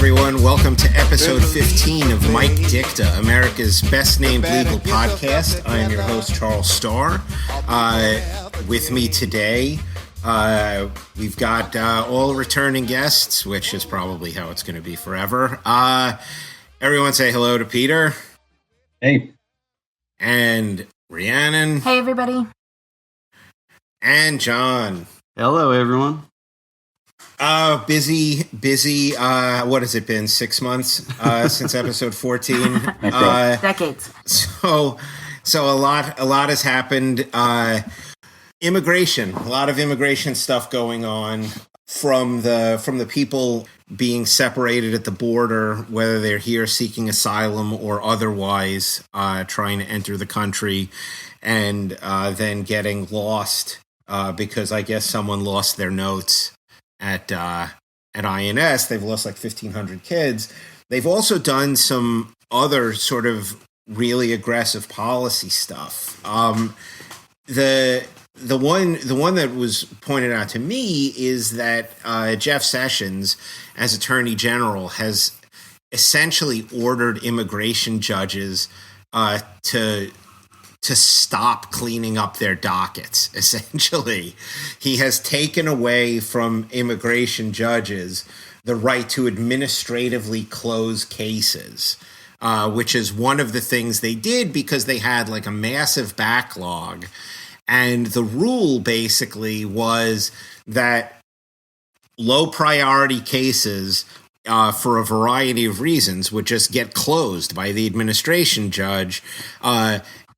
everyone. Welcome to episode 15 of Mike Dicta, America's best named legal podcast. I am your host, Charles Starr. With me today, we've got all returning guests, which is probably how it's going to be forever. Everyone say hello to Peter. Hey. And Rhiannon. Hey, everybody. And John. Hello, everyone. Busy. What has it been? 6 months since episode 14. Decades. So a lot has happened. Immigration, a lot of immigration stuff going on from the people being separated at the border, whether they're here seeking asylum or otherwise trying to enter the country, and then getting lost because I guess someone lost their notes at INS. They've lost like 1,500 kids. They've also done some other sort of really aggressive policy stuff. The one that was pointed out to me is that Jeff Sessions, as Attorney General, has essentially ordered immigration judges to stop cleaning up their dockets. Essentially, he has taken away from immigration judges the right to administratively close cases, which is one of the things they did because they had like a massive backlog. And the rule basically was that low priority cases, for a variety of reasons, would just get closed by the administration judge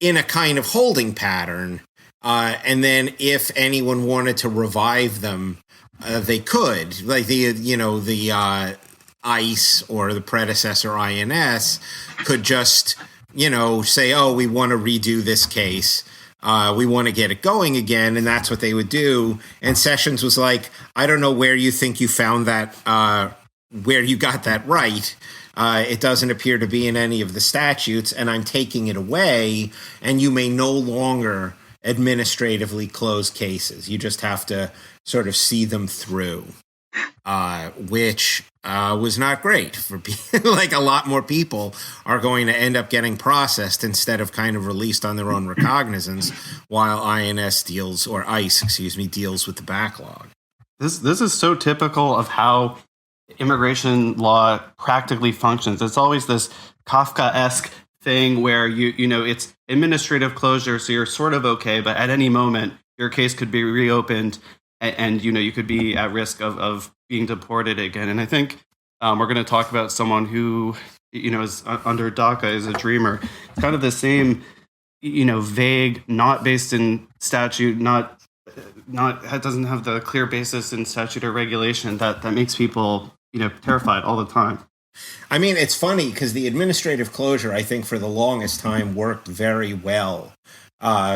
in a kind of holding pattern. And then if anyone wanted to revive them, they could. Like the ICE or the predecessor INS could just, say, oh, we want to redo this case. We want to get it going again, and that's what they would do. And Sessions was like, I don't know where you think you found that, where you got that right. It doesn't appear to be in any of the statutes, and I'm taking it away, and you may no longer administratively close cases. You just have to sort of see them through, which was not great for people. Like a lot more people are going to end up getting processed instead of kind of released on their own recognizance while ICE deals with the backlog. This is so typical of how immigration law practically functions. It's always this Kafka-esque thing where it's administrative closure, so you're sort of okay, but at any moment your case could be reopened and you could be at risk of being deported again. And I think we're going to talk about someone who is under DACA, is a dreamer. It's kind of the same vague, not based in statute, not doesn't have the clear basis in statute or regulation that makes people terrified all the time. I mean, it's funny because the administrative closure, I think, for the longest time worked very well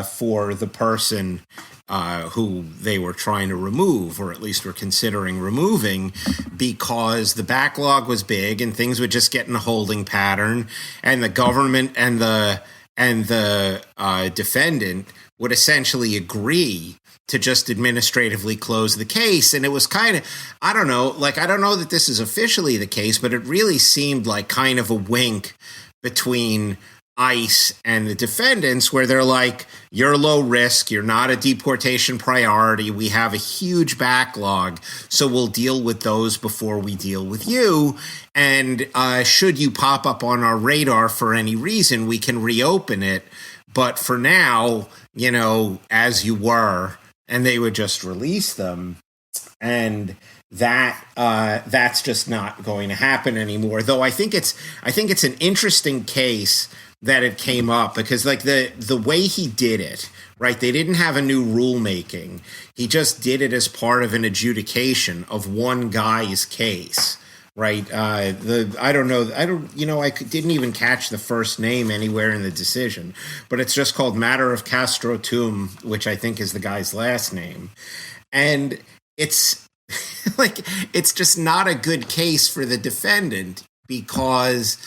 for the person who they were trying to remove, or at least were considering removing, because the backlog was big and things would just get in a holding pattern, and the government and the defendant would essentially agree to just administratively close the case. And it was kind of, I don't know that this is officially the case, but it really seemed like kind of a wink between ICE and the defendants, where they're like, you're low risk, you're not a deportation priority, we have a huge backlog, so we'll deal with those before we deal with you. And should you pop up on our radar for any reason, we can reopen it. But for now, as you were, and they would just release them. And that's just not going to happen anymore. Though I think it's an interesting case that it came up because like the way he did it, right? They didn't have a new rulemaking. He just did it as part of an adjudication of one guy's case. Right. I didn't even catch the first name anywhere in the decision, but it's just called Matter of Castro Tum, which I think is the guy's last name. And it's like, it's just not a good case for the defendant because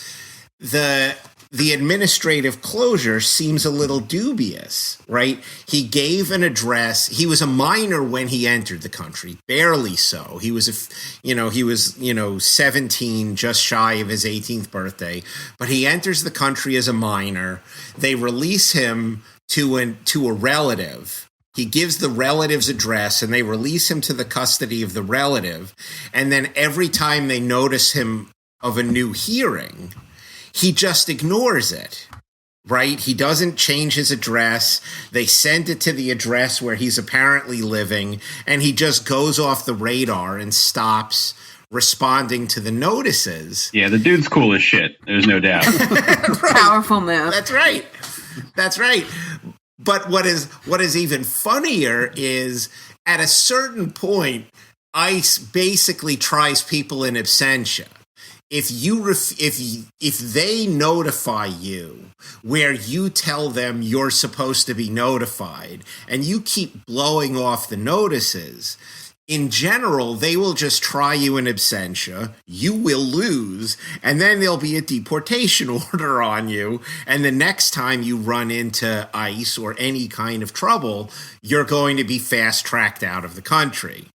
the the administrative closure seems a little dubious, right? He gave an address. He was a minor when he entered the country, barely so. He was 17, just shy of his 18th birthday, but he enters the country as a minor. They release him to a relative. He gives the relative's address and they release him to the custody of the relative. And then every time they notice him of a new hearing, he just ignores it, right? He doesn't change his address. They send it to the address where he's apparently living, and he just goes off the radar and stops responding to the notices. Yeah, the dude's cool as shit. There's no doubt. Right. Powerful move. That's right. But what is even funnier is at a certain point, ICE basically tries people in absentia. If they notify you where you tell them you're supposed to be notified and you keep blowing off the notices, in general, they will just try you in absentia, you will lose, and then there'll be a deportation order on you. And the next time you run into ICE or any kind of trouble, you're going to be fast-tracked out of the country.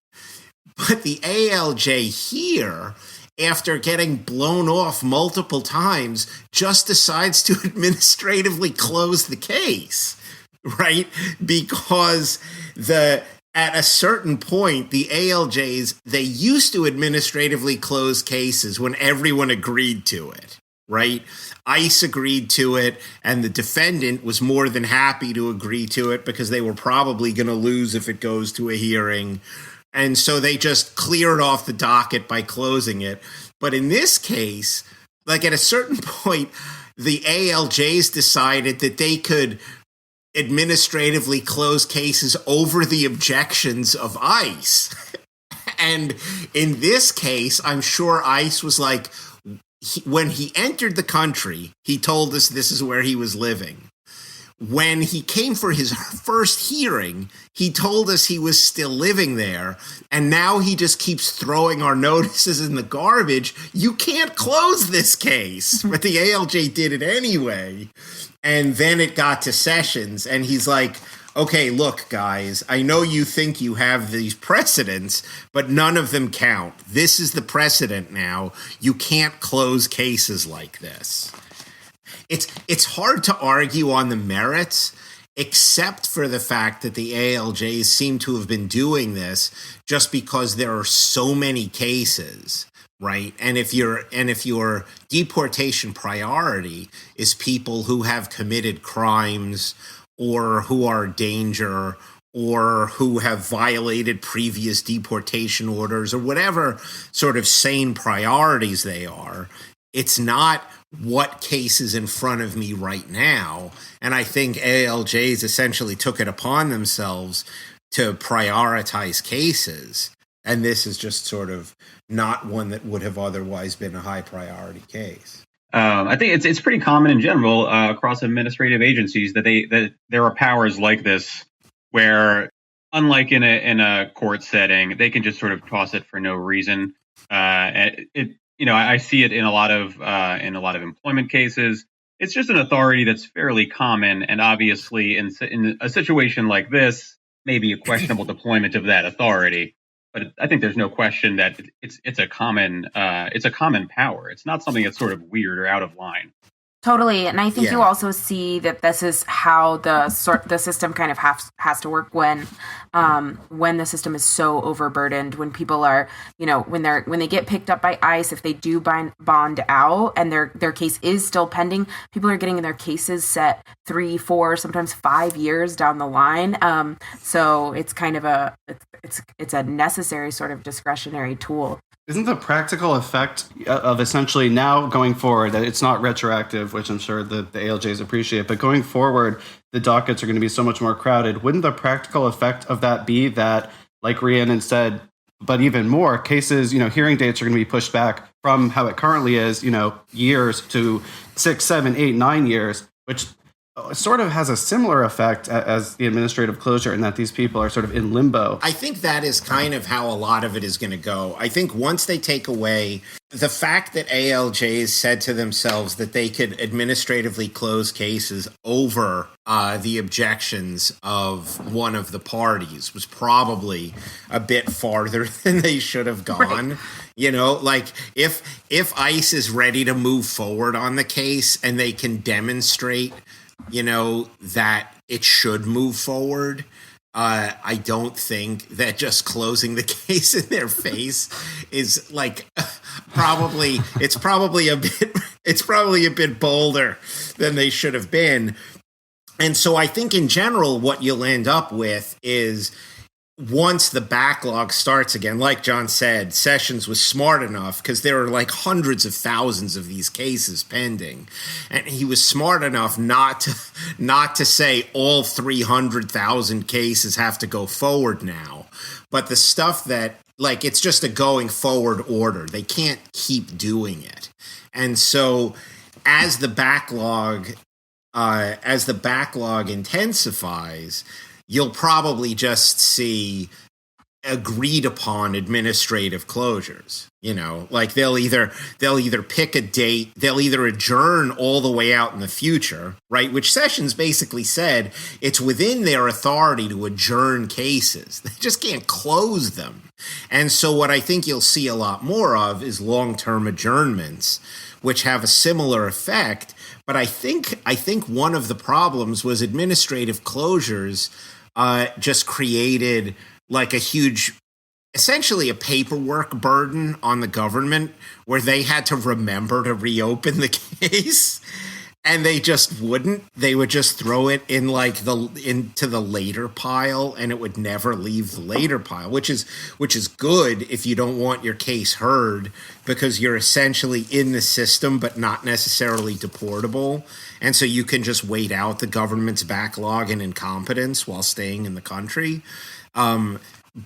But the ALJ here, after getting blown off multiple times, just decides to administratively close the case, right? Because at a certain point, the ALJs, they used to administratively close cases when everyone agreed to it, right? ICE agreed to it, and the defendant was more than happy to agree to it because they were probably going to lose if it goes to a hearing. And so they just cleared off the docket by closing it. But in this case, like at a certain point, the ALJs decided that they could administratively close cases over the objections of ICE. And in this case, I'm sure ICE was like, when he entered the country, he told us this is where he was living. When he came for his first hearing, he told us he was still living there, and now he just keeps throwing our notices in the garbage. You can't close this case, but the ALJ did it anyway. And then it got to Sessions, and he's like, okay, look, guys, I know you think you have these precedents, but none of them count. This is the precedent now. You can't close cases like this. It's hard to argue on the merits, except for the fact that the ALJs seem to have been doing this just because there are so many cases, right? And if your deportation priority is people who have committed crimes or who are a danger or who have violated previous deportation orders or whatever sort of sane priorities they are, it's not what case is in front of me right now. And I think ALJs essentially took it upon themselves to prioritize cases. And this is just sort of not one that would have otherwise been a high priority case. I think it's pretty common in general across administrative agencies that there are powers like this where, unlike in a court setting, they can just sort of toss it for no reason. I see it in a lot of employment cases. It's just an authority that's fairly common, and obviously, in a situation like this, maybe a questionable deployment of that authority. But I think there's no question that it's a common power. It's not something that's sort of weird or out of line. Totally, and I think you also see that this is how the system kind of has to work when the system is so overburdened. When people are, when they get picked up by ICE, if they do bond out and their case is still pending, people are getting their cases set 3, 4, sometimes 5 years down the line. So it's kind of it's a necessary sort of discretionary tool. Isn't the practical effect of essentially now going forward that it's not retroactive, which I'm sure the ALJs appreciate, but going forward, the dockets are going to be so much more crowded. Wouldn't the practical effect of that be that, like Rhiannon said, but even more cases, hearing dates are going to be pushed back from how it currently is, years to 6, 7, 8, 9 years, which sort of has a similar effect as the administrative closure, in that these people are sort of in limbo. I think that is kind of how a lot of it is going to go. I think once they take away the fact that ALJs said to themselves that they could administratively close cases over the objections of one of the parties was probably a bit farther than they should have gone. Right. You know, like if ICE is ready to move forward on the case and they can demonstrate, you know, that it should move forward, I don't think that just closing the case in their face is like it's probably a bit bolder than they should have been. And so I think in general, what you'll end up with is, once the backlog starts again, like John said, Sessions was smart enough, because there are like hundreds of thousands of these cases pending, and he was smart enough not to say all 300,000 cases have to go forward now, but the stuff that, like, it's just a going forward order. They can't keep doing it. And so as the backlog intensifies, you'll probably just see agreed upon administrative closures. You know, like they'll either pick a date, they'll either adjourn all the way out in the future, right? Which Sessions basically said it's within their authority to adjourn cases. They just can't close them. And so what I think you'll see a lot more of is long-term adjournments, which have a similar effect. But I think one of the problems was administrative closures just created like a huge, essentially a paperwork burden on the government, where they had to remember to reopen the case, and they just wouldn't. They would just throw it in like into the later pile, and it would never leave the later pile, which is good if you don't want your case heard, because you're essentially in the system but not necessarily deportable. And so you can just wait out the government's backlog and incompetence while staying in the country.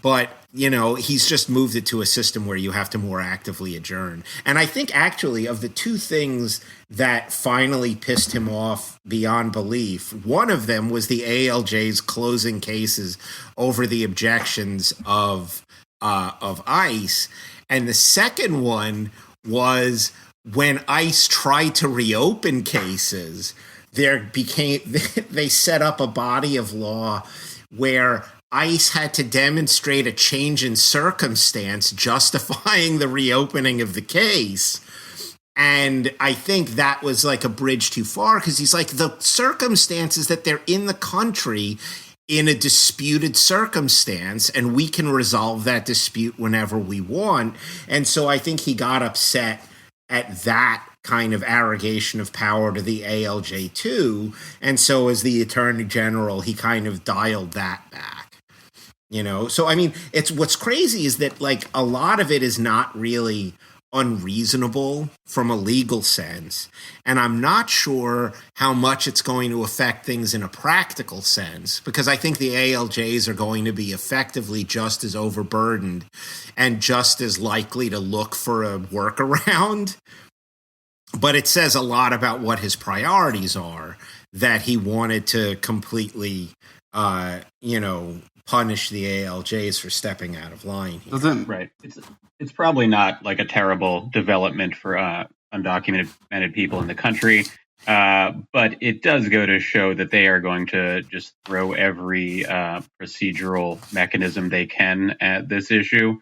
But, you know, he's just moved it to a system where you have to more actively adjourn. And I think actually of the two things that finally pissed him off beyond belief, one of them was the ALJ's closing cases over the objections of ICE. And the second one was when ICE tried to reopen cases, they set up a body of law where ICE had to demonstrate a change in circumstance justifying the reopening of the case. And I think that was like a bridge too far, because he's like, the circumstances that they're in the country in a disputed circumstance, and we can resolve that dispute whenever we want. And so I think he got upset at that kind of arrogation of power to the ALJ too. And so as the Attorney General, he kind of dialed that back. You know, so I mean, what's crazy is that like a lot of it is not really unreasonable from a legal sense, and I'm not sure how much it's going to affect things in a practical sense, because I think the ALJs are going to be effectively just as overburdened and just as likely to look for a workaround. But it says a lot about what his priorities are, that he wanted to completely, punish the ALJs for stepping out of line here. Right. It's probably not like a terrible development for undocumented people in the country, but it does go to show that they are going to just throw every procedural mechanism they can at this issue.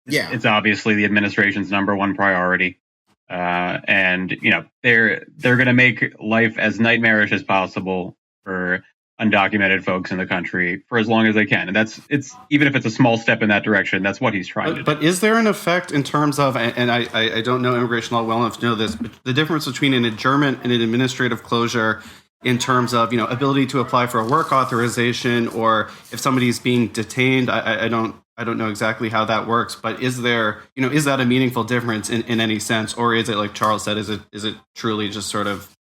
It's obviously the administration's number one priority, and you know they're going to make life as nightmarish as possible for undocumented folks in the country for as long as they can. And it's even if it's a small step in that direction, that's what he's trying to do. But is there an effect in terms of, and I don't know immigration law well enough to know this, but the difference between an adjournment and an administrative closure in terms of, ability to apply for a work authorization, or if somebody's being detained, I don't know exactly how that works, but is there, is that a meaningful difference in any sense? Or is it, like Charles said, is it truly just sort of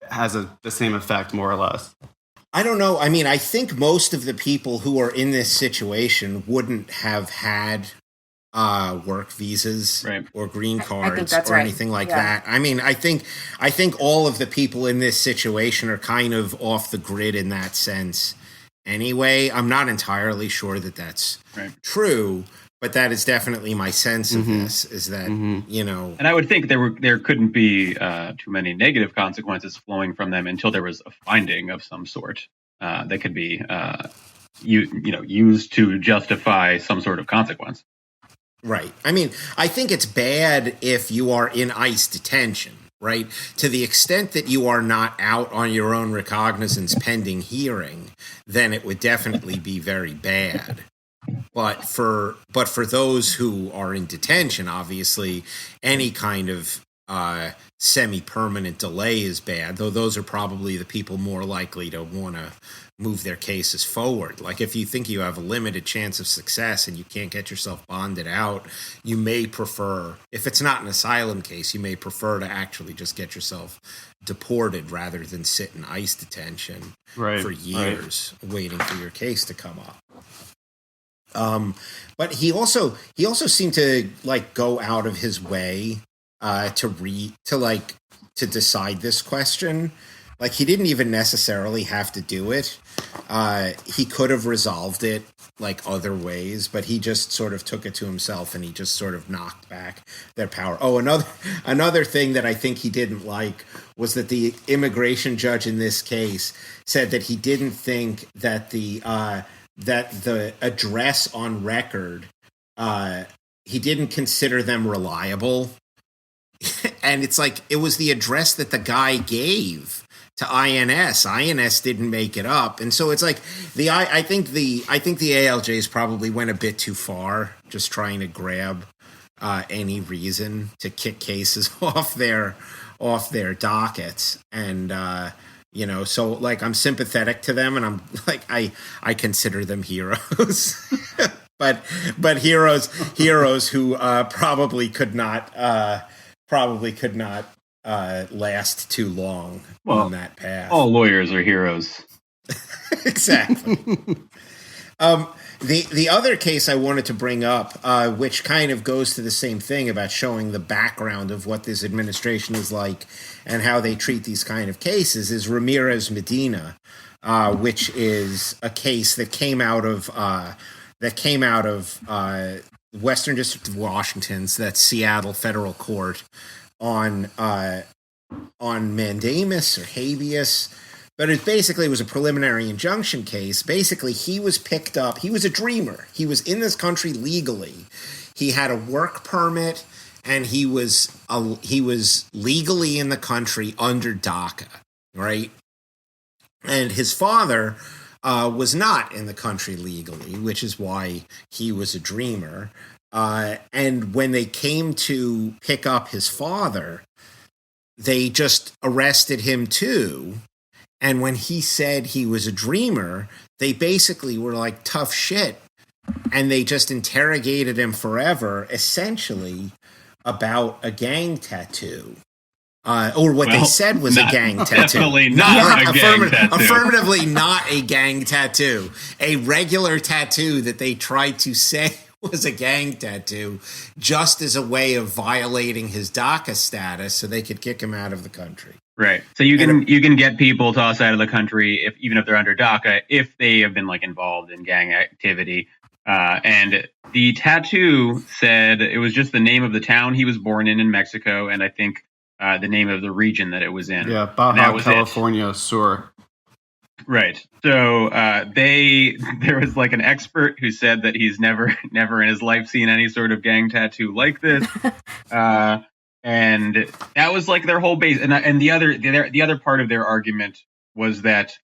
has the same effect more or less? I don't know. I mean, I think most of the people who are in this situation wouldn't have had work visas Right. or green I think cards that's or right. anything like Yeah. that. I mean, I think all of the people in this situation are kind of off the grid in that sense. Anyway, I'm not entirely sure that that's Right. true, but that is definitely my sense of this. Is that And I would think there couldn't be too many negative consequences flowing from them until there was a finding of some sort that could be used to justify some sort of consequence. Right. I mean, I think it's bad if you are in ICE detention, right? To the extent that you are not out on your own recognizance pending hearing, then it would definitely be very bad. But for those who are in detention, obviously, any kind of semi-permanent delay is bad, though those are probably the people more likely to want to move their cases forward. Like if you think you have a limited chance of success and you can't get yourself bonded out, you may prefer, if it's not an asylum case, you may prefer to actually just get yourself deported rather than sit in ICE detention for years waiting for your case to come up. But he also seemed to like go out of his way to decide this question. Like he didn't even necessarily have to do it. He could have resolved it like other ways, but he just sort of took it to himself and he just sort of knocked back their power. Oh, another thing that I think he didn't like was that the immigration judge in this case said that he didn't think that the address on record, he didn't consider them reliable. And it's like, it was the address that the guy gave to INS. INS didn't make it up. And so it's like I think the ALJs probably went a bit too far, just trying to grab any reason to kick cases off their dockets. And, so like I'm sympathetic to them and I'm like, I consider them heroes, but heroes who probably could not last too long on that path. All lawyers are heroes. Exactly. The other case I wanted to bring up, which kind of goes to the same thing about showing the background of what this administration is like and how they treat these kind of cases, is Ramirez Medina, which is a case that came out of Western District of Washington's, that's Seattle federal court, on mandamus or habeas. But it basically was a preliminary injunction case. Basically, he was picked up. He was a dreamer. He was in this country legally. He had a work permit, and he was legally in the country under DACA, right? And his father was not in the country legally, which is why he was a dreamer. And when they came to pick up his father, they just arrested him too. And when he said he was a dreamer, they basically were like, tough shit. And they just interrogated him forever, essentially, about a gang tattoo. Or what they said was a gang tattoo. Definitely not a gang tattoo. Affirmatively not a gang tattoo. A regular tattoo that they tried to say was a gang tattoo, just as a way of violating his DACA status so they could kick him out of the country. Right. So you can get people tossed out of the country even if they're under DACA if they have been like involved in gang activity. And the tattoo said it was just the name of the town he was born in Mexico, and I think the name of the region that it was in. Yeah, Baja California Sur. Right. So there was like an expert who said that he's never in his life seen any sort of gang tattoo like this. And that was like their whole base. And the other part of their argument was that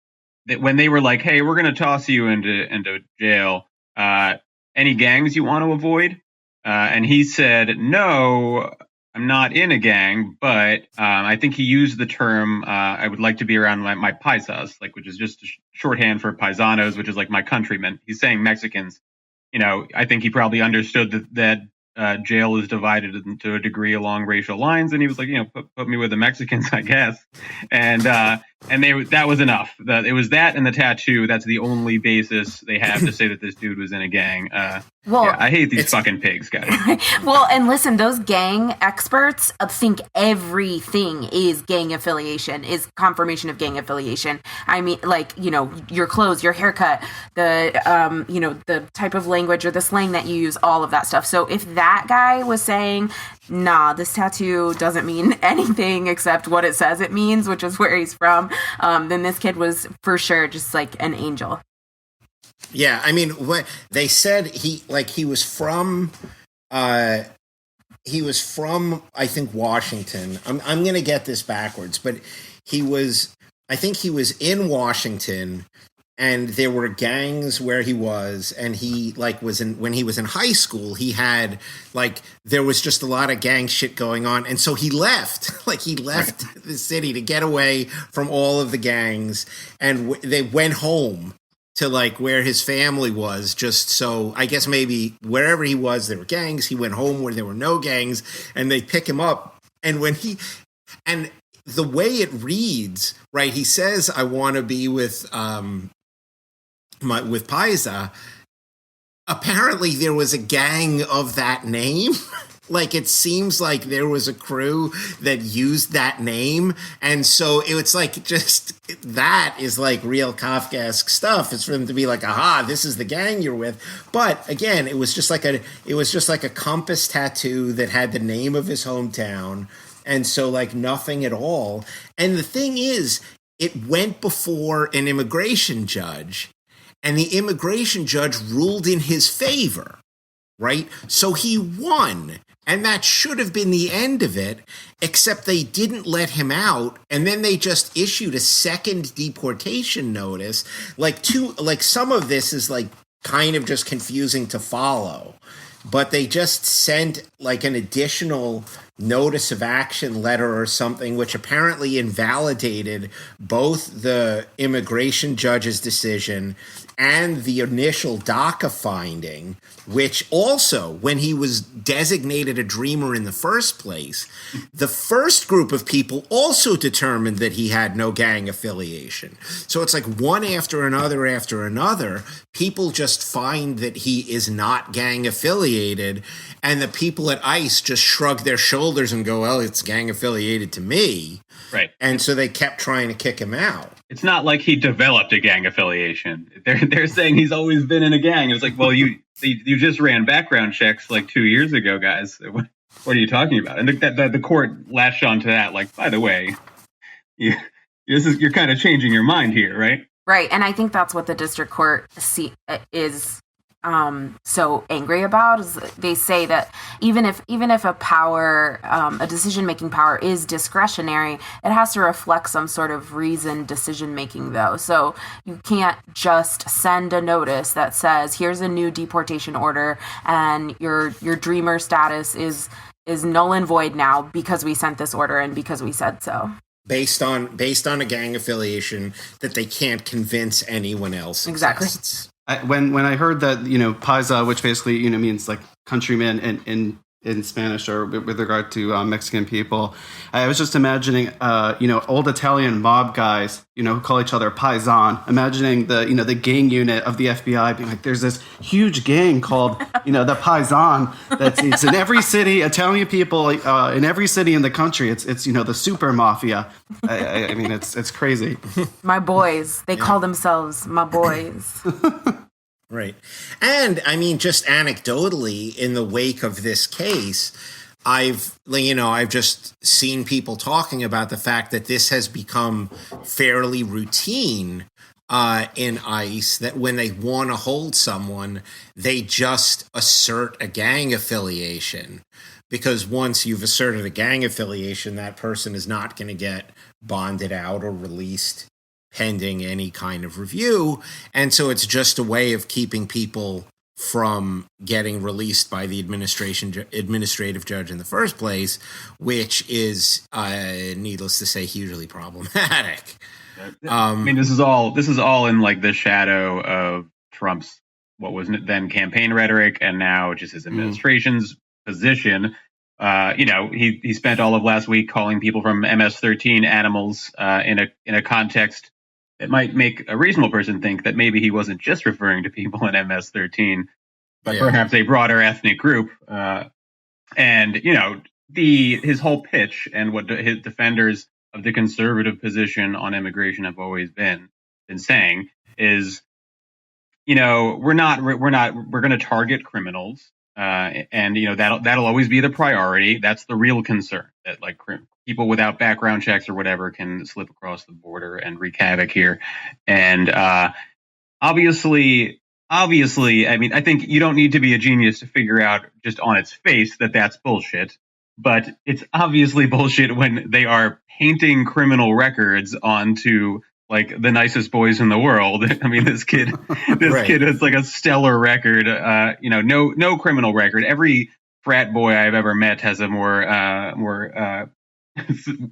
when they were like, "Hey, we're going to toss you into jail. Any gangs you want to avoid?" And he said, "No, I'm not in a gang, but I think he used the term, I would like to be around my paisas, which is just a shorthand for paisanos, which is like my countrymen." He's saying Mexicans. I think he probably understood that jail is divided to a degree along racial lines, and he was like, put me with the Mexicans, I guess. And that was enough. It was that and the tattoo. That's the only basis they have to say that this dude was in a gang. Well, yeah, I hate these fucking pigs, guys. Well, and listen, those gang experts think everything is gang affiliation, is confirmation of gang affiliation. I mean, like, you know, your clothes, your haircut, the, you know, the type of language or the slang that you use, all of that stuff. So if that guy was saying, nah, this tattoo doesn't mean anything except what it says it means, which is where he's from, then this kid was for sure just like an angel. Yeah, I mean, what they said he was from, I think, Washington. I'm going to get this backwards, but I think he was in Washington, and there were gangs where he was, and he when he was in high school, he had there was just a lot of gang shit going on, and so he left, the city to get away from all of the gangs, and they went home to where his family was, just so I guess maybe wherever he was, there were gangs. He went home where there were no gangs, and they pick him up. And and the way it reads, right? He says, "I want to be with Paisa." Apparently, there was a gang of that name. It seems like there was a crew that used that name. And so it's just that is real Kafkaesque stuff. It's for them to be aha, this is the gang you're with. But again, it was just like a compass tattoo that had the name of his hometown. And so nothing at all. And the thing is, it went before an immigration judge, and the immigration judge ruled in his favor, right? So he won. And that should have been the end of it, except they didn't let him out. And then they just issued a second deportation notice. Some of this is kind of just confusing to follow. But they just sent an additional notice of action letter or something, which apparently invalidated both the immigration judge's decision and the initial DACA finding, which also, when he was designated a dreamer in the first place, the first group of people also determined that he had no gang affiliation. So it's one after another, people just find that he is not gang affiliated, and the people at ICE just shrug their shoulders and go, well, it's gang affiliated to me. Right. And so they kept trying to kick him out. It's not like he developed a gang affiliation. They're saying he's always been in a gang. It's well, you just ran background checks 2 years ago, guys. What are you talking about? And the court latched onto that. By the way, you're kind of changing your mind here, right? Right, and I think that's what the district court is so angry about, is they say that even if a power, a decision-making power is discretionary, it has to reflect some sort of reasoned decision-making, though. So you can't just send a notice that says, here's a new deportation order, and your dreamer status is null and void now because we sent this order and because we said so. Based on a gang affiliation that they can't convince anyone else exactly exists. When I heard that, paisa, which basically, means countrymen in Spanish, or with regard to Mexican people, I was just imagining, old Italian mob guys, who call each other paisan, imagining the gang unit of the FBI being there's this huge gang called, the paisan, it's in every city, Italian people in every city in the country. It's the super mafia. I mean, it's crazy. My boys, they call themselves my boys. Right. And I mean, just anecdotally, in the wake of this case, I've just seen people talking about the fact that this has become fairly routine in ICE, that when they want to hold someone, they just assert a gang affiliation. Because once you've asserted a gang affiliation, that person is not going to get bonded out or released pending any kind of review. And so it's just a way of keeping people from getting released by the administrative judge in the first place, which is, needless to say, hugely problematic. I mean, this is all in the shadow of Trump's, what was then campaign rhetoric, and now just his administration's position. He spent all of last week calling people from MS-13 animals in a context that might make a reasonable person think that maybe he wasn't just referring to people in MS-13, but perhaps a broader ethnic group. And his whole pitch and what his defenders of the conservative position on immigration have always been saying is, we're going to target criminals, and that'll always be the priority. That's the real concern, that like people without background checks or whatever can slip across the border and wreak havoc here. And obviously, I mean, I think you don't need to be a genius to figure out just on its face that that's bullshit. But it's obviously bullshit when they are painting criminal records onto like the nicest boys in the world. I mean, this kid has like a stellar record. No criminal record. Every frat boy I've ever met has a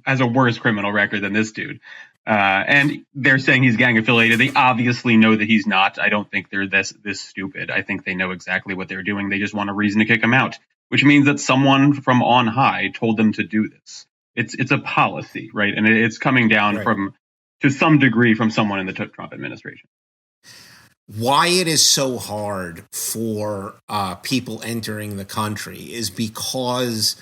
has a worse criminal record than this dude. And they're saying he's gang affiliated. They obviously know that he's not. I don't think they're this stupid. I think they know exactly what they're doing. They just want a reason to kick him out, which means that someone from on high told them to do this. It's a policy, right? And it's coming down to some degree from someone in the Trump administration. Why it is so hard for people entering the country is because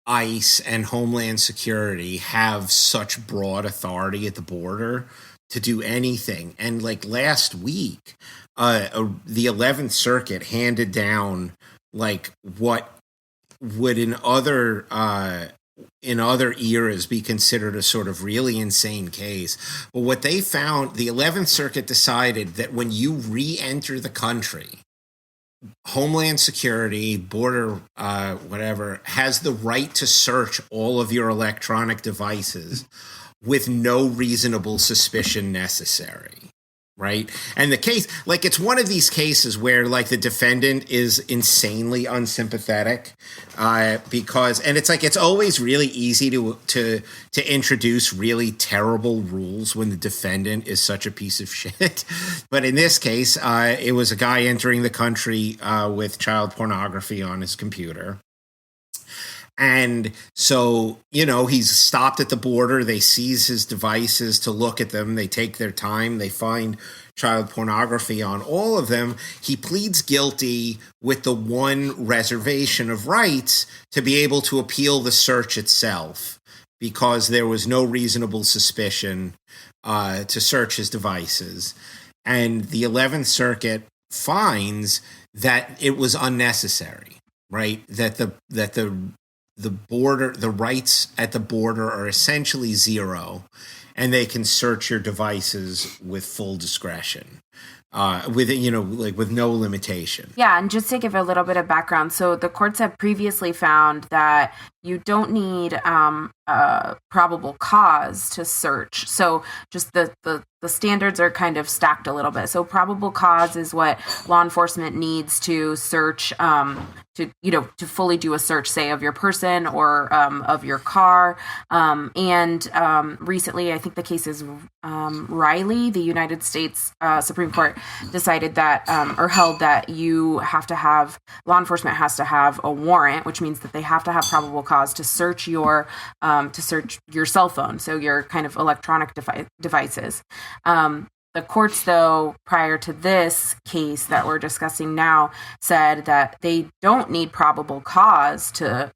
ICE and Homeland Security have such broad authority at the border to do anything. And like last week, the 11th Circuit handed down like what would in other eras be considered a sort of really insane case. But what they found, the 11th Circuit decided that when you re-enter the country, Homeland Security, border, whatever, has the right to search all of your electronic devices with no reasonable suspicion necessary. Right. And the case, like, it's one of these cases where, like, the defendant is insanely unsympathetic because, and it's like, it's always really easy to introduce really terrible rules when the defendant is such a piece of shit. But in this case, it was a guy entering the country with child pornography on his computer. And so, he's stopped at the border. They seize his devices to look at them. They take their time. They find child pornography on all of them. He pleads guilty with the one reservation of rights to be able to appeal the search itself because there was no reasonable suspicion to search his devices. And the 11th Circuit finds that it was unnecessary, right? That the border, the rights at the border are essentially zero, and they can search your devices with full discretion, with no limitation. Yeah, and just to give a little bit of background, so the courts have previously found that you don't need probable cause to search. So just the standards are kind of stacked a little bit. So probable cause is what law enforcement needs to search, to fully do a search, say, of your person or of your car. Recently, I think the case is Riley, the United States Supreme Court decided that or held that law enforcement has to have a warrant, which means that they have to have probable cause to search your cell phone, so your kind of electronic devices. The courts, though, prior to this case that we're discussing now, said that they don't need probable cause to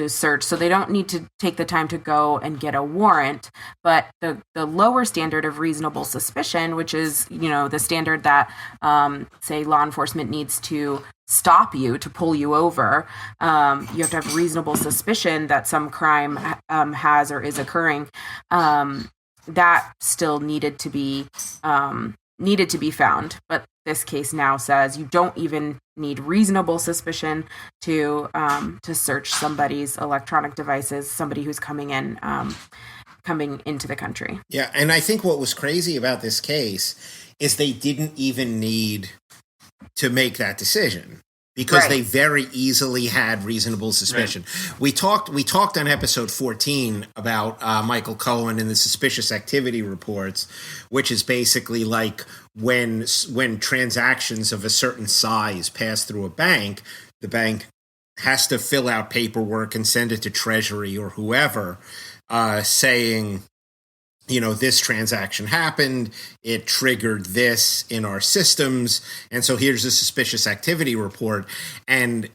search, so they don't need to take the time to go and get a warrant. But the lower standard of reasonable suspicion, which is the standard that say law enforcement needs to stop you, to pull you over, you have to have reasonable suspicion that some crime has or is occurring. That still needed to be found, but this case now says you don't even need reasonable suspicion to search somebody's electronic devices, somebody who's coming into the country. Yeah, and I think what was crazy about this case is they didn't even need to make that decision, because they very easily had reasonable suspicion. Right. We talked on episode 14 about Michael Cohen and the suspicious activity reports, which is basically like when transactions of a certain size pass through a bank, the bank has to fill out paperwork and send it to Treasury or whoever, saying, this transaction happened, it triggered this in our systems, and so here's a suspicious activity report. And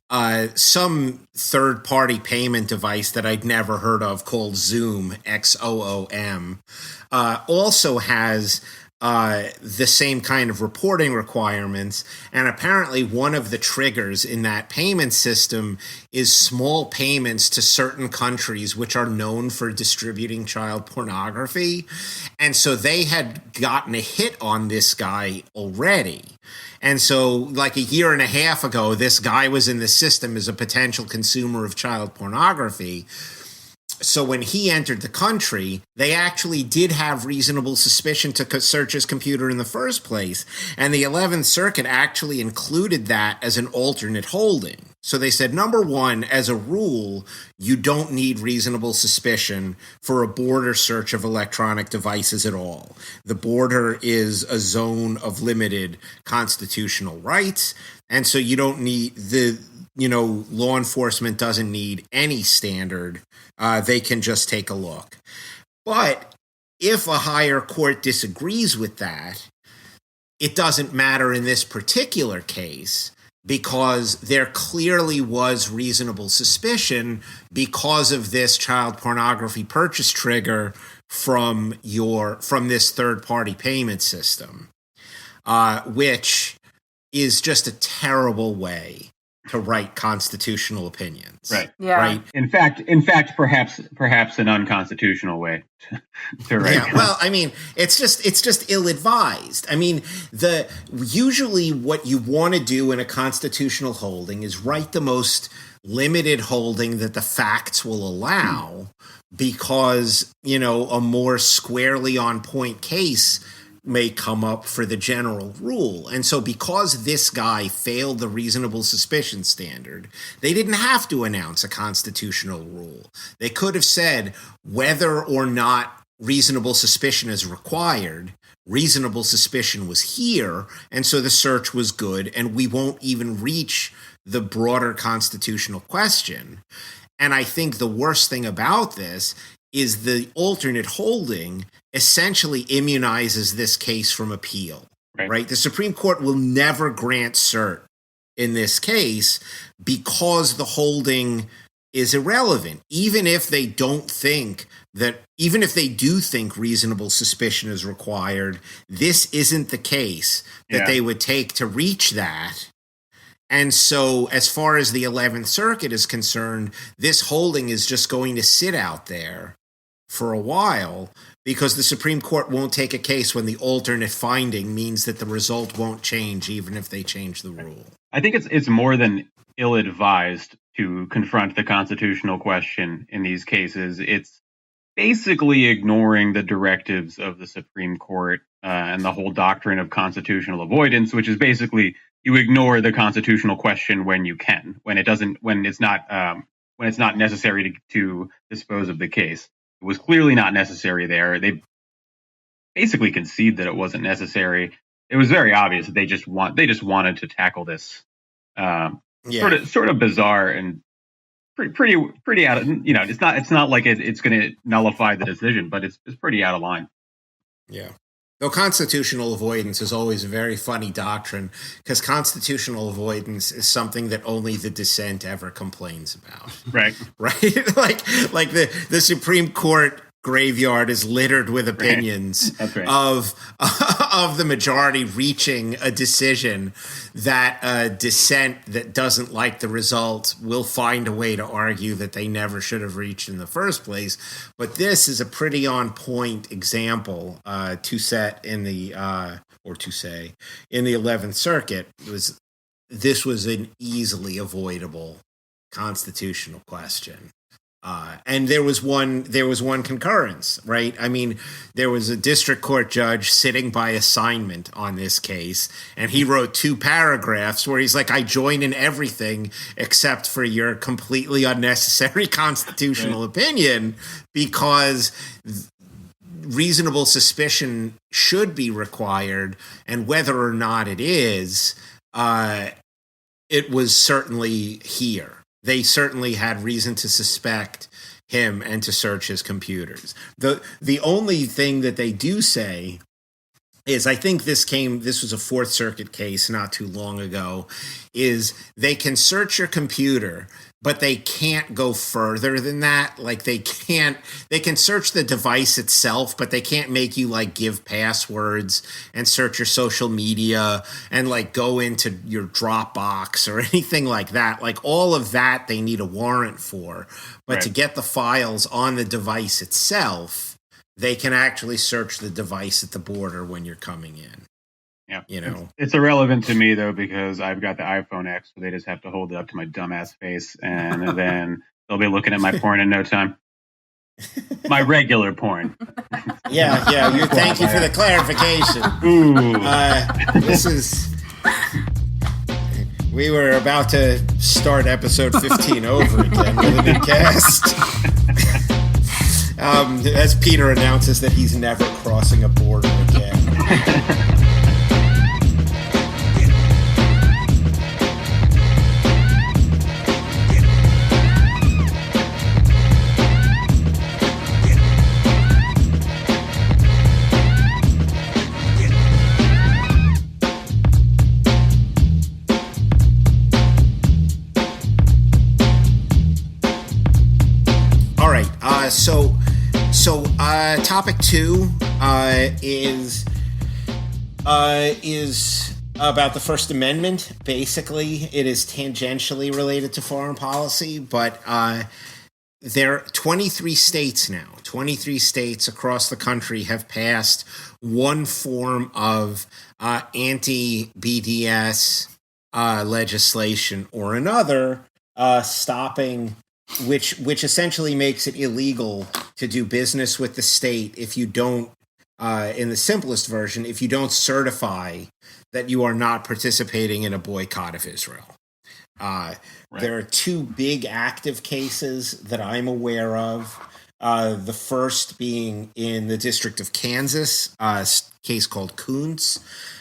some third-party payment device that I'd never heard of called Xoom, Xoom, also has the same kind of reporting requirements. And apparently one of the triggers in that payment system is small payments to certain countries which are known for distributing child pornography. And so they had gotten a hit on this guy already. And so like a year and a half ago, this guy was in the system as a potential consumer of child pornography. So when he entered the country, they actually did have reasonable suspicion to search his computer in the first place. And the 11th Circuit actually included that as an alternate holding. So they said, number one, as a rule, you don't need reasonable suspicion for a border search of electronic devices at all. The border is a zone of limited constitutional rights. And so you don't need law enforcement doesn't need any standard. They can just take a look. But if a higher court disagrees with that, it doesn't matter in this particular case because there clearly was reasonable suspicion because of this child pornography purchase trigger from this third-party payment system, which is just a terrible way to write constitutional opinions. Right. Yeah. Right. In fact, perhaps an unconstitutional way to write. Yeah. Well, I mean, it's just ill-advised. I mean, usually what you want to do in a constitutional holding is write the most limited holding that the facts will allow, because, a more squarely on point case may come up for the general rule. And so because this guy failed the reasonable suspicion standard, they didn't have to announce a constitutional rule. They could have said whether or not reasonable suspicion is required, reasonable suspicion was here, and so the search was good, and we won't even reach the broader constitutional question. And I think the worst thing about this is the alternate holding essentially immunizes this case from appeal, right? The Supreme Court will never grant cert in this case because the holding is irrelevant, even if they do think reasonable suspicion is required. This isn't the case that they would take to reach that. And so as far as the 11th Circuit is concerned, this holding is just going to sit out there for a while because the Supreme Court won't take a case when the alternate finding means that the result won't change even if they change the rule. I think it's more than ill-advised to confront the constitutional question in these cases. It's basically ignoring the directives of the Supreme Court and the whole doctrine of constitutional avoidance, which is basically you ignore the constitutional question when you can, when it's not necessary to dispose of the case. It was clearly not necessary there. They basically concede that it wasn't necessary. It was very obvious that they just wanted to tackle this sort of bizarre and pretty out of, it's not like it's going to nullify the decision, but it's pretty out of line. Yeah. Though constitutional avoidance is always a very funny doctrine because constitutional avoidance is something that only the dissent ever complains about. Right. Right? like the Supreme Court graveyard is littered with opinions of the majority reaching a decision that a dissent that doesn't like the result will find a way to argue that they never should have reached in the first place. But this is a pretty on point example to say in the 11th Circuit. This was an easily avoidable constitutional question. And there was one concurrence, right? I mean, there was a district court judge sitting by assignment on this case, and he wrote 2 paragraphs where he's like, I join in everything except for your completely unnecessary constitutional opinion, because reasonable suspicion should be required, and whether or not it is, it was certainly here. They certainly had reason to suspect him and to search his computers. The only thing that they do say is, I think this was a Fourth Circuit case not too long ago, is they can search your computer, but they can't go further than that. Like they can search the device itself, but they can't make you like give passwords and search your social media and like go into your Dropbox or anything like that. Like all of that they need a warrant for. But Right. to get the files on the device itself, they can actually search the device at the border when you're coming in. Yeah, you know, it's irrelevant to me though, because I've got the iPhone X, so they just have to hold it up to my dumbass face, and then they'll be looking at my porn in no time. My regular porn. Yeah. Thank you for the clarification. Ooh. This is. We were about to start episode 15 over again with a new cast. As Peter announces that he's never crossing a border again. So topic 2 is about the First Amendment. Basically, it is tangentially related to foreign policy, but there are 23 states now. 23 states across the country have passed one form of anti-BDS legislation or another, stopping. Which essentially makes it illegal to do business with the state if you don't, in the simplest version, if you don't certify that you are not participating in a boycott of Israel. Right. There are 2 big active cases that I'm aware of. The first being in the District of Kansas, a case called Kuntz,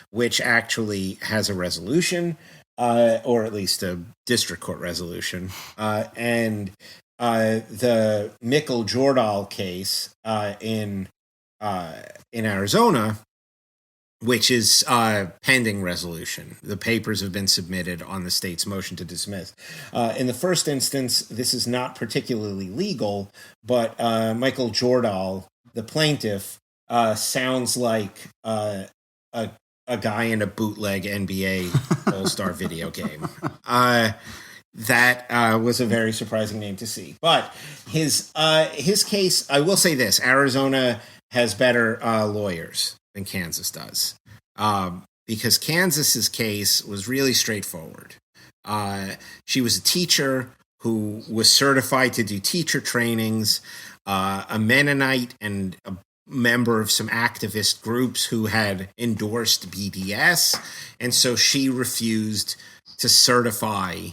which actually has a resolution. Or at least a district court resolution, and the Mikkel-Jordahl case in Arizona, which is pending resolution. The papers have been submitted on the state's motion to dismiss. In the first instance, this is not particularly legal, but Mikkel-Jordahl, the plaintiff, sounds like a guy in a bootleg NBA All-Star video game. That was a very surprising name to see. But his case, I will say this, Arizona has better lawyers than Kansas does. Because Kansas's case was really straightforward. She was a teacher who was certified to do teacher trainings, a Mennonite and a member of some activist groups who had endorsed BDS, and so she refused to certify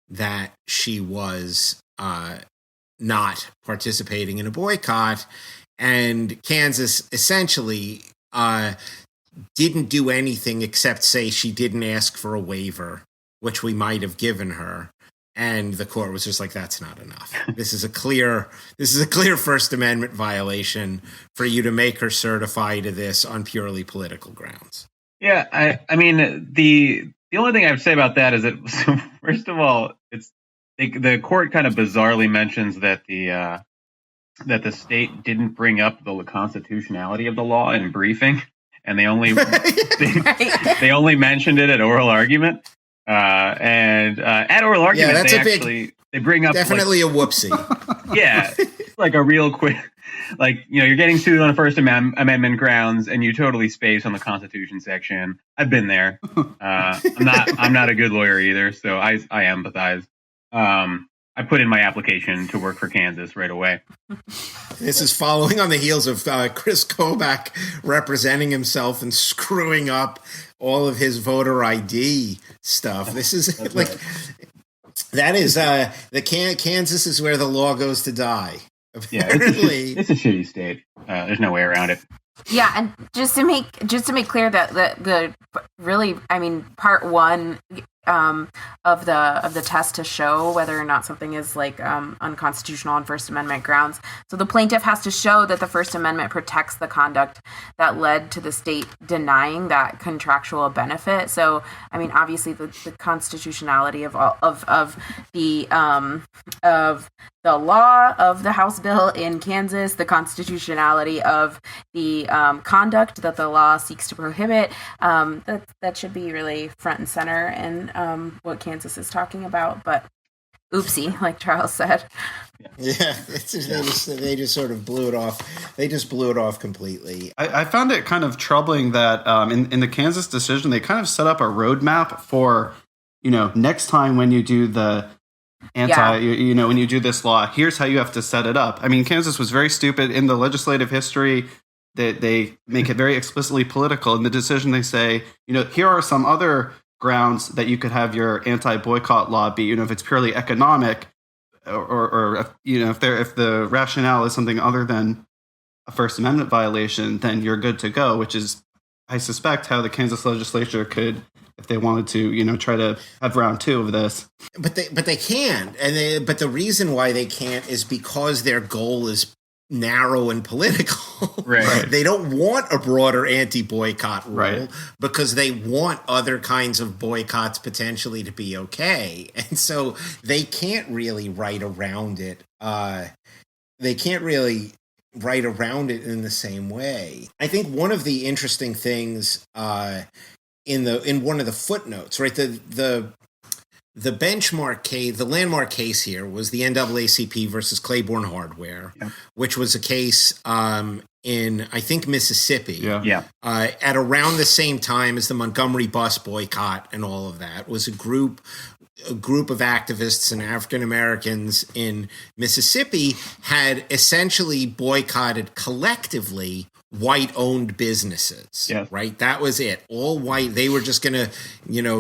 that she was not participating in a boycott, and Kansas essentially didn't do anything except say she didn't ask for a waiver, which we might have given her. And the court was just like, that's not enough. This is a clear First Amendment violation for you to make her certify to this on purely political grounds. Yeah, I mean, the only thing I have to say about that is that, so first of all, it's the court kind of bizarrely mentions that the state didn't bring up the constitutionality of the law in briefing, and they only they only mentioned it at oral argument. And at oral argument, they bring up definitely like, a whoopsie. Yeah, like a real quick, like, you know, you're getting sued on a First Amendment grounds, and you totally space on the Constitution section. I've been there. I'm not a good lawyer either, so I empathize. I put in my application to work for Kansas right away. This is following on the heels of Chris Kobach representing himself and screwing up all of his voter ID stuff. This is like right. That is the Kansas is where the law goes to die. Apparently, yeah, it's a shitty state. There's no way around it. Yeah, and just to make clear that the really, I mean, part 1 of the test to show whether or not something is like unconstitutional on First Amendment grounds. So the plaintiff has to show that the First Amendment protects the conduct that led to the state denying that contractual benefit. So I mean, obviously the constitutionality of the law of the House bill in Kansas, the constitutionality of the conduct that the law seeks to prohibit, that should be really front and center in what Kansas is talking about. But oopsie, like Charles said. Yeah, they just sort of blew it off. They just blew it off completely. I found it kind of troubling that in the Kansas decision, they kind of set up a roadmap for, next time when you do the when you do this law, here's how you have to set it up. I mean, Kansas was very stupid in the legislative history. They make it very explicitly political. In the decision, they say, here are some other grounds that you could have your anti-boycott law be. If it's purely economic, or if the rationale is something other than a First Amendment violation, then you're good to go. Which is, I suspect, how the Kansas legislature could, if they wanted to, try to have round two of this. But they can't. But the reason why they can't is because their goal is narrow and political. Right. They don't want a broader anti-boycott rule, right, because they want other kinds of boycotts potentially to be okay. And so they can't really write around it. They can't really write around it in the same way. I think one of the interesting things in one of the footnotes, right? The benchmark case, the landmark case here was the NAACP versus Claiborne Hardware, which was a case in, I think, Mississippi. At around the same time as the Montgomery bus boycott and all of that, was a group of activists and African Americans in Mississippi had essentially boycotted collectively white-owned businesses. Right? That was it. All white. They were just going to,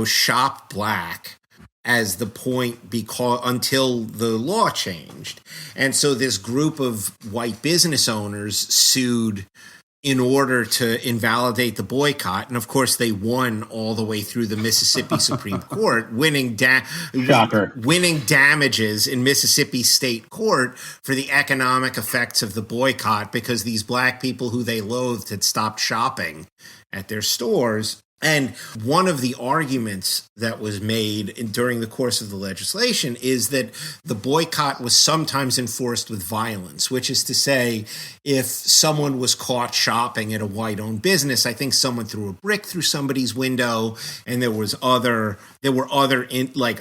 shop black as the point until the law changed. And so this group of white business owners sued in order to invalidate the boycott. And of course, they won all the way through the Mississippi Supreme Court, winning damages in Mississippi State Court for the economic effects of the boycott, because these black people who they loathed had stopped shopping at their stores. And one of the arguments that was made during the course of the legislation is that the boycott was sometimes enforced with violence, which is to say, if someone was caught shopping at a white-owned business, I think someone threw a brick through somebody's window, and there were other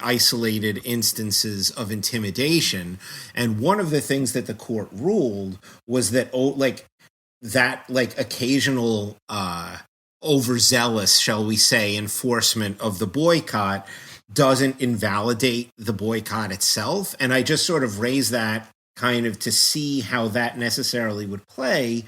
isolated instances of intimidation. And one of the things that the court ruled was that occasional overzealous, shall we say, enforcement of the boycott doesn't invalidate the boycott itself. And I just sort of raise that kind of to see how that necessarily would play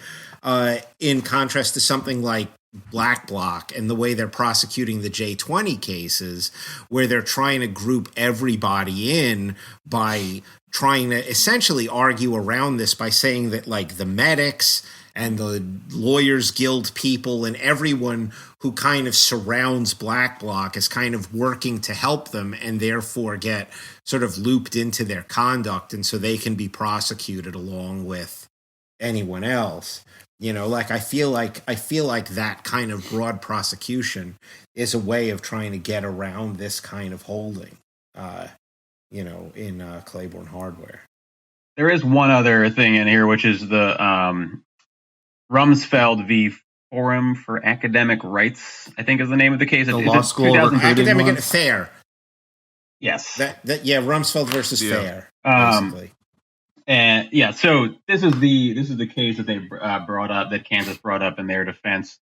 in contrast to something like Black Bloc and the way they're prosecuting the J20 cases, where they're trying to group everybody in by trying to essentially argue around this by saying that, like, the medics and the Lawyers Guild people and everyone who kind of surrounds Black Bloc is kind of working to help them, and therefore get sort of looped into their conduct, and so they can be prosecuted along with anyone else. I feel like that kind of broad prosecution is a way of trying to get around this kind of holding, in Claiborne Hardware. There is one other thing in here, which is the Rumsfeld v. Forum for Academic Rights, I think is the name of the case. The law school Academic and Fair. Yes. Rumsfeld versus Fair, basically. And so this is the case that they brought up, that Kansas brought up in their defense,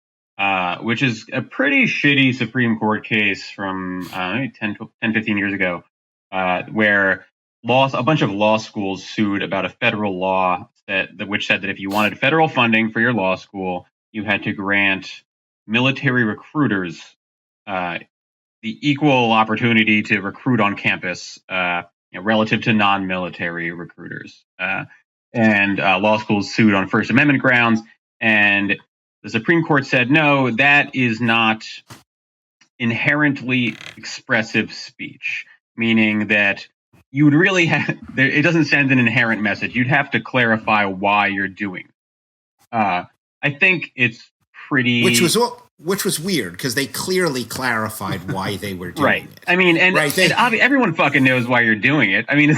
which is a pretty shitty Supreme Court case from maybe 10, 15 years ago, where a bunch of law schools sued about a federal law which said that if you wanted federal funding for your law school, you had to grant military recruiters the equal opportunity to recruit on campus, relative to non-military recruiters. And law schools sued on First Amendment grounds, and the Supreme Court said, no, that is not inherently expressive speech, meaning that you would really have, it doesn't send an inherent message. You'd have to clarify why you're doing it. I think it's pretty... Which was weird, because they clearly clarified why they were doing it. I mean, and everyone fucking knows why you're doing it. I mean,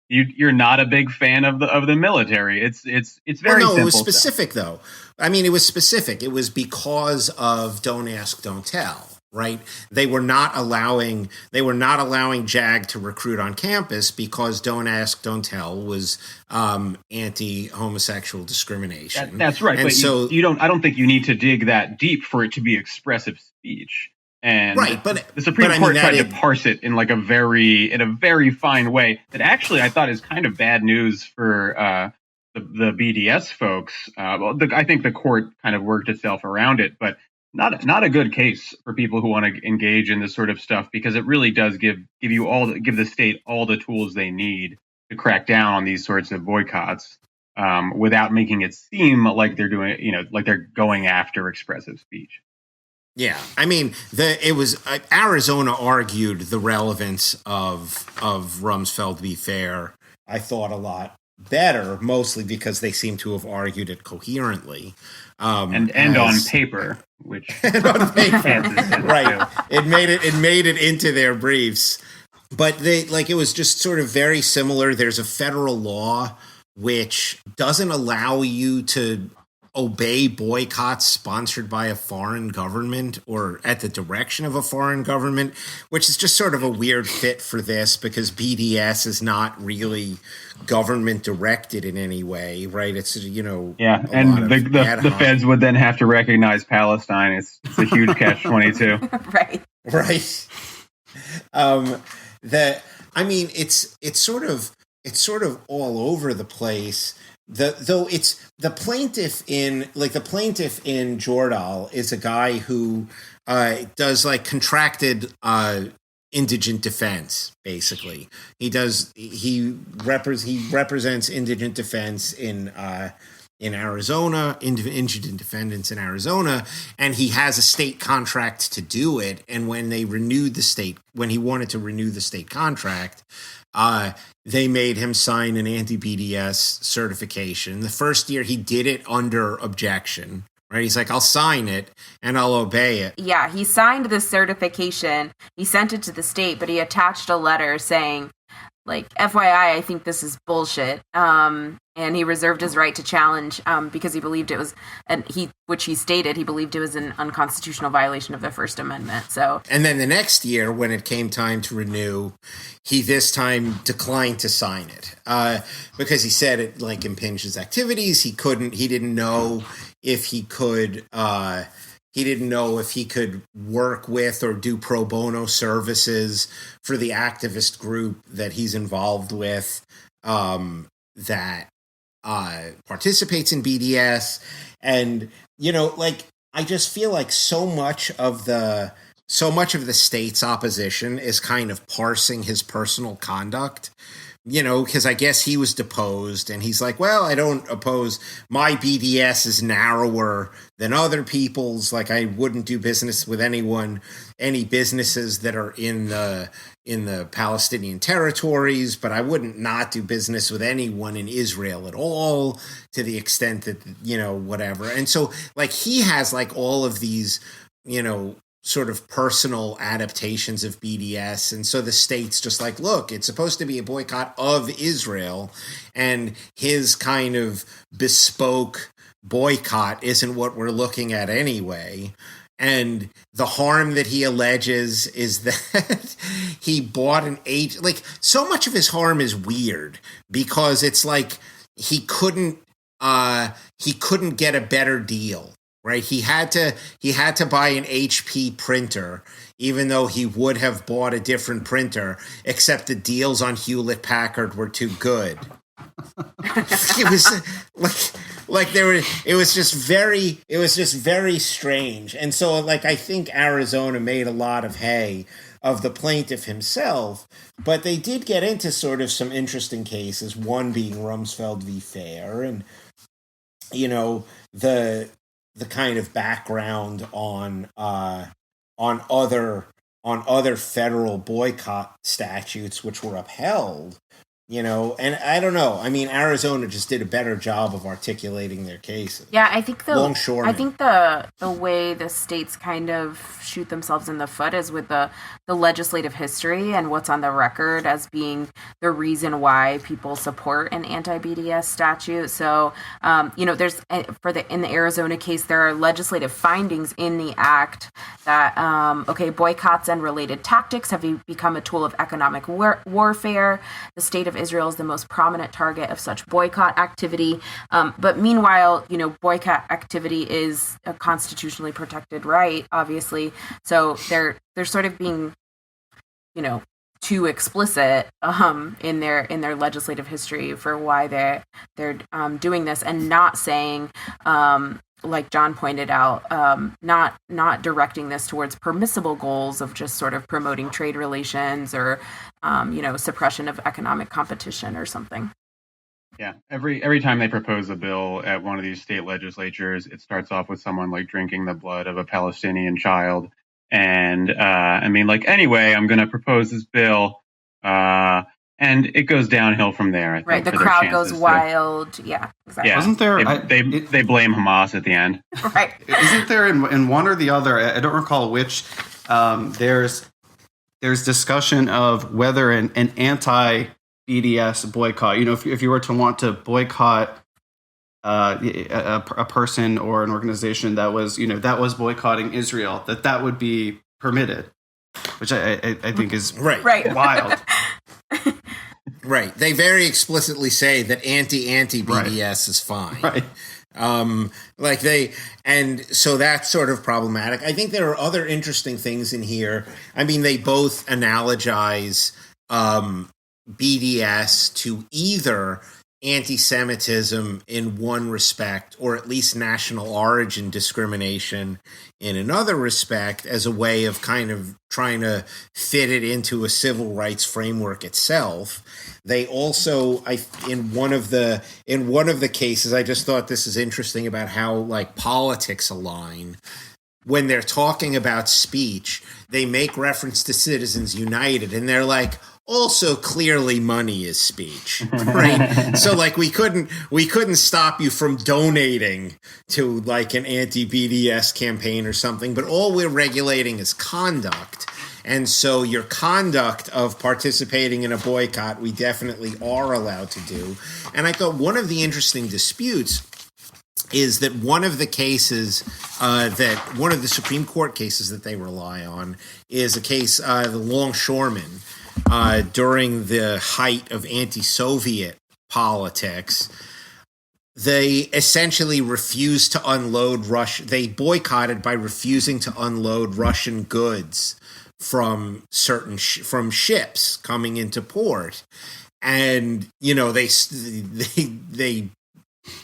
you're not a big fan of the military. It's very simple. It was specific, though. I mean, it was specific. It was because of don't ask, don't tell. Right? They were not allowing JAG to recruit on campus because don't ask, don't tell was anti-homosexual discrimination. That's right. And but so I don't think you need to dig that deep for it to be expressive speech. And but the Supreme Court tried to parse it in a very fine way that actually I thought is kind of bad news for the BDS folks. I think the court kind of worked itself around it, but not a good case for people who want to engage in this sort of stuff, because it really does give the state all the tools they need to crack down on these sorts of boycotts without making it seem like they're doing, like they're going after expressive speech. Yeah, I mean, it was Arizona argued the relevance of Rumsfeld v. Fair, I thought, a lot better, mostly because they seem to have argued it coherently. And on paper, which and on paper, right? It made it into their briefs, but it was just sort of very similar. There's a federal law which doesn't allow you to obey boycotts sponsored by a foreign government or at the direction of a foreign government, which is just sort of a weird fit for this, because BDS is not really government directed in any way, right? It's, and the feds would then have to recognize Palestine. It's a huge catch-22. Right. It's sort of all over the place. The plaintiff in Jordal is a guy who does contracted indigent defense. Basically, he represents indigent defense in Arizona, indigent defendants in Arizona, and he has a state contract to do it. And when he wanted to renew the state contract, they made him sign an anti-BDS certification. The first year he did it under objection, right? He's like, I'll sign it and I'll obey it. Yeah, he signed the certification. He sent it to the state, but he attached a letter saying, FYI, I think this is bullshit. And he reserved his right to challenge because he believed it was, which he stated, he believed it was an unconstitutional violation of the First Amendment. And then the next year, when it came time to renew, he this time declined to sign it because he said it impinged his activities. He didn't know if he could. He didn't know if he could work with or do pro bono services for the activist group that he's involved with that participates in BDS. And, I just feel like so much of the state's opposition is kind of parsing his personal conduct. Because I guess he was deposed and he's like, well, I don't oppose. My BDS is narrower than other people's. I wouldn't do business with any businesses that are in the Palestinian territories, but I wouldn't not do business with anyone in Israel at all, to the extent that, whatever. And so he has all of these, sort of personal adaptations of BDS. And so the state's just look, it's supposed to be a boycott of Israel, and his kind of bespoke boycott isn't what we're looking at anyway. And the harm that he alleges is that he bought so much of his harm is weird, because it's he couldn't get a better deal. Right, he had to buy an HP printer, even though he would have bought a different printer, except the deals on Hewlett Packard were too good. It was it was just very strange. And so I think Arizona made a lot of hay of the plaintiff himself, but they did get into sort of some interesting cases, one being Rumsfeld v. Fair, and the kind of background on on other federal boycott statutes which were upheld. And I don't know. I mean, Arizona just did a better job of articulating their cases. Yeah, I think the way the states kind of shoot themselves in the foot is with the legislative history and what's on the record as being the reason why people support an anti-BDS statute. So, there's in the Arizona case, there are legislative findings in the act that boycotts and related tactics have become a tool of economic warfare. The state of Israel is the most prominent target of such boycott activity. But meanwhile, boycott activity is a constitutionally protected right, obviously. So they're sort of being, too explicit in their legislative history for why they're doing this, and not saying, like John pointed out, not directing this towards permissible goals of just sort of promoting trade relations or suppression of economic competition or something. Yeah, every time they propose a bill at one of these state legislatures, it starts off with someone like drinking the blood of a Palestinian child. And anyway, I'm going to propose this bill, and it goes downhill from there. I think, right, the crowd goes wild. Yeah, exactly. Yeah, wasn't there? They blame Hamas at the end. Right. Isn't there in one or the other? I don't recall which. There's discussion of whether an anti-BDS boycott. If you were to want to boycott a person or an organization that was boycotting Israel, that would be permitted, which I think is right. Wild. Right. They very explicitly say that anti-BDS is fine. Right. So that's sort of problematic. I think there are other interesting things in here. I mean, they both analogize BDS to either anti-Semitism in one respect, or at least national origin discrimination in another respect, as a way of kind of trying to fit it into a civil rights framework itself. They also, in one of the cases, I just thought this is interesting about how politics align. When they're talking about speech, they make reference to Citizens United, and they're like, also clearly money is speech, right? So we couldn't stop you from donating to an anti-BDS campaign or something, but all we're regulating is conduct. And so your conduct of participating in a boycott, we definitely are allowed to do. And I thought one of the interesting disputes is that one of the Supreme Court cases that they rely on is a case, the Longshoremen, during the height of anti-Soviet politics. They essentially refused to unload They boycotted by refusing to unload Russian goods from from ships coming into port. And,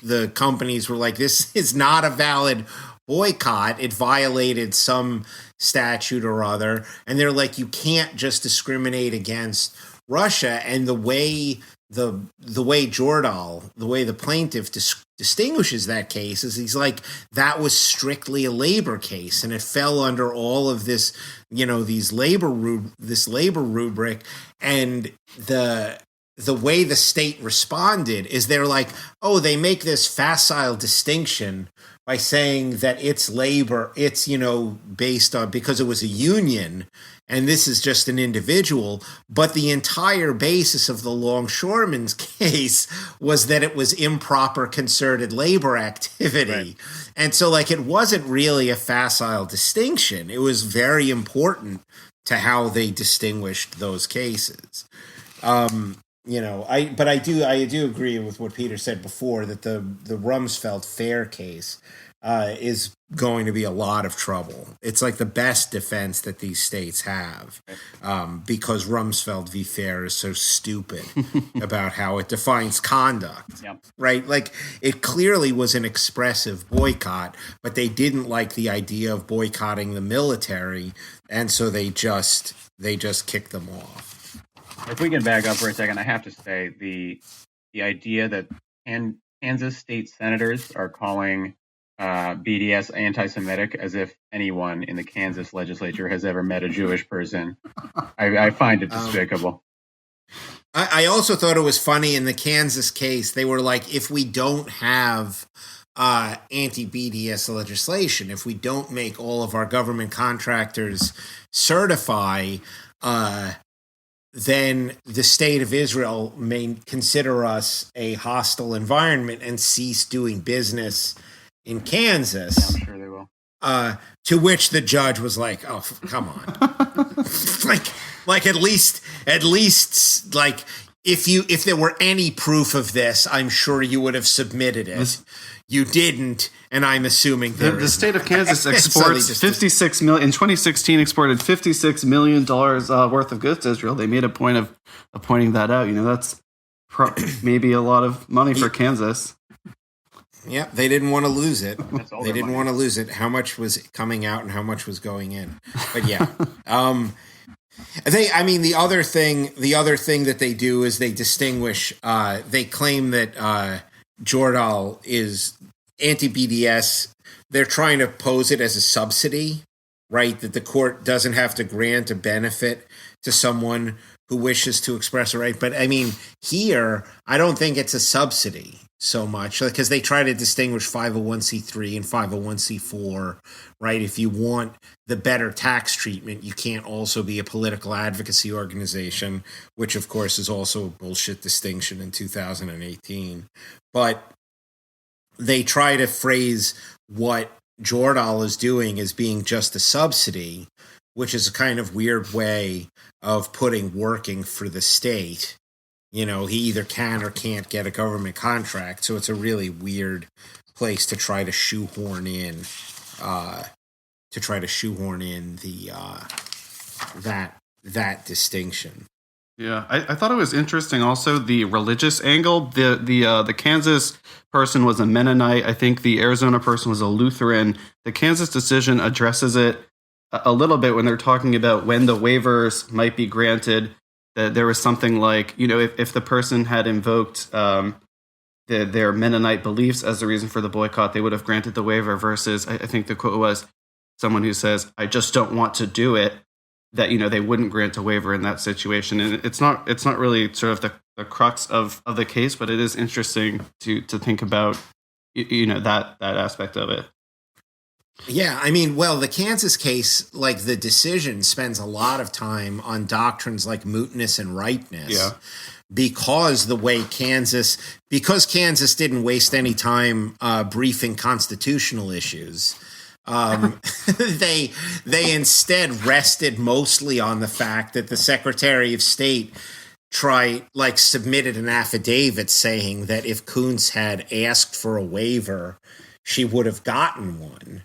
the companies were like, this is not a valid boycott. It violated some statute or other. And they're like, you can't just discriminate against Russia. And the way Jordal, the way the plaintiff distinguishes that case is he's like, that was strictly a labor case, and it fell under all of this, this labor rubric. And the way the state responded is they're like, oh, they make this facile distinction by saying that it's labor, it's, based on, because it was a union, and this is just an individual. But the entire basis of the Longshoremen's case was that it was improper concerted labor activity. Right. And so it wasn't really a facile distinction. It was very important to how they distinguished those cases. I do agree with what Peter said before, that the Rumsfeld Fair case is going to be a lot of trouble. It's the best defense that these states have, because Rumsfeld v. Fair is so stupid about how it defines conduct. Yep. Right? It clearly was an expressive boycott, but they didn't like the idea of boycotting the military, and so they just kicked them off. If we can back up for a second, I have to say the idea that Kansas state senators are calling BDS anti-Semitic, as if anyone in the Kansas legislature has ever met a Jewish person. I find it despicable. I also thought it was funny in the Kansas case. They were like, if we don't have anti-BDS legislation, if we don't make all of our government contractors certify, then the state of Israel may consider us a hostile environment and cease doing business in Kansas. I'm sure they will. To which the judge was like, "Oh, come on!" like at least, like if there were any proof of this, I'm sure you would have submitted it. You didn't, and I'm assuming the state of Kansas exports 56 million in 2016. Exported $56 million worth of goods to Israel. They made a point of pointing that out. That's maybe a lot of money for Kansas. Yeah, they didn't want to lose it. They didn't want to lose it. How much was coming out and how much was going in? But yeah, the other thing that they do is they distinguish. They claim that Jordal is anti-BDS. They're trying to pose it as a subsidy, right? That the court doesn't have to grant a benefit to someone who wishes to express a right. But here, I don't think it's a subsidy so much, because they try to distinguish 501c3 and 501c4, right? If you want the better tax treatment, you can't also be a political advocacy organization, which of course is also a bullshit distinction in 2018. But they try to phrase what Jordal is doing as being just a subsidy, which is a kind of weird way of putting working for the state. He either can or can't get a government contract, so it's a really weird place to try to shoehorn in the that distinction. Yeah, I thought it was interesting. Also, the religious angle. The Kansas person was a Mennonite. I think the Arizona person was a Lutheran. The Kansas decision addresses it a little bit when they're talking about when the waivers might be granted. That there was something like, if the person had invoked their Mennonite beliefs as the reason for the boycott, they would have granted the waiver. Versus, I think the quote was someone who says, "I just don't want to do it," that they wouldn't grant a waiver in that situation. And it's not really sort of the crux of the case, but it is interesting to think about that aspect of it. Yeah, the Kansas case, like the decision spends a lot of time on doctrines like mootness and ripeness. Yeah. Because Kansas didn't waste any time briefing constitutional issues. They instead rested mostly on the fact that the Secretary of State submitted an affidavit saying that if Kuntz had asked for a waiver, she would have gotten one.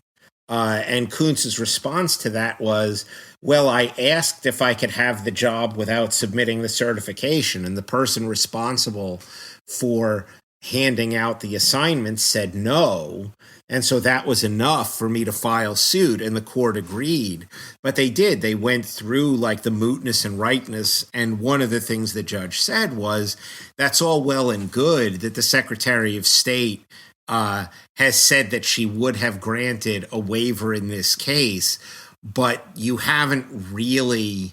And Kuntz's response to that was, well, I asked if I could have the job without submitting the certification, and the person responsible for handing out the assignment said no, and so that was enough for me to file suit, and the court agreed. But they did. They went through the mootness and ripeness, and one of the things the judge said was, that's all well and good that the Secretary of State has said that she would have granted a waiver in this case, but you haven't really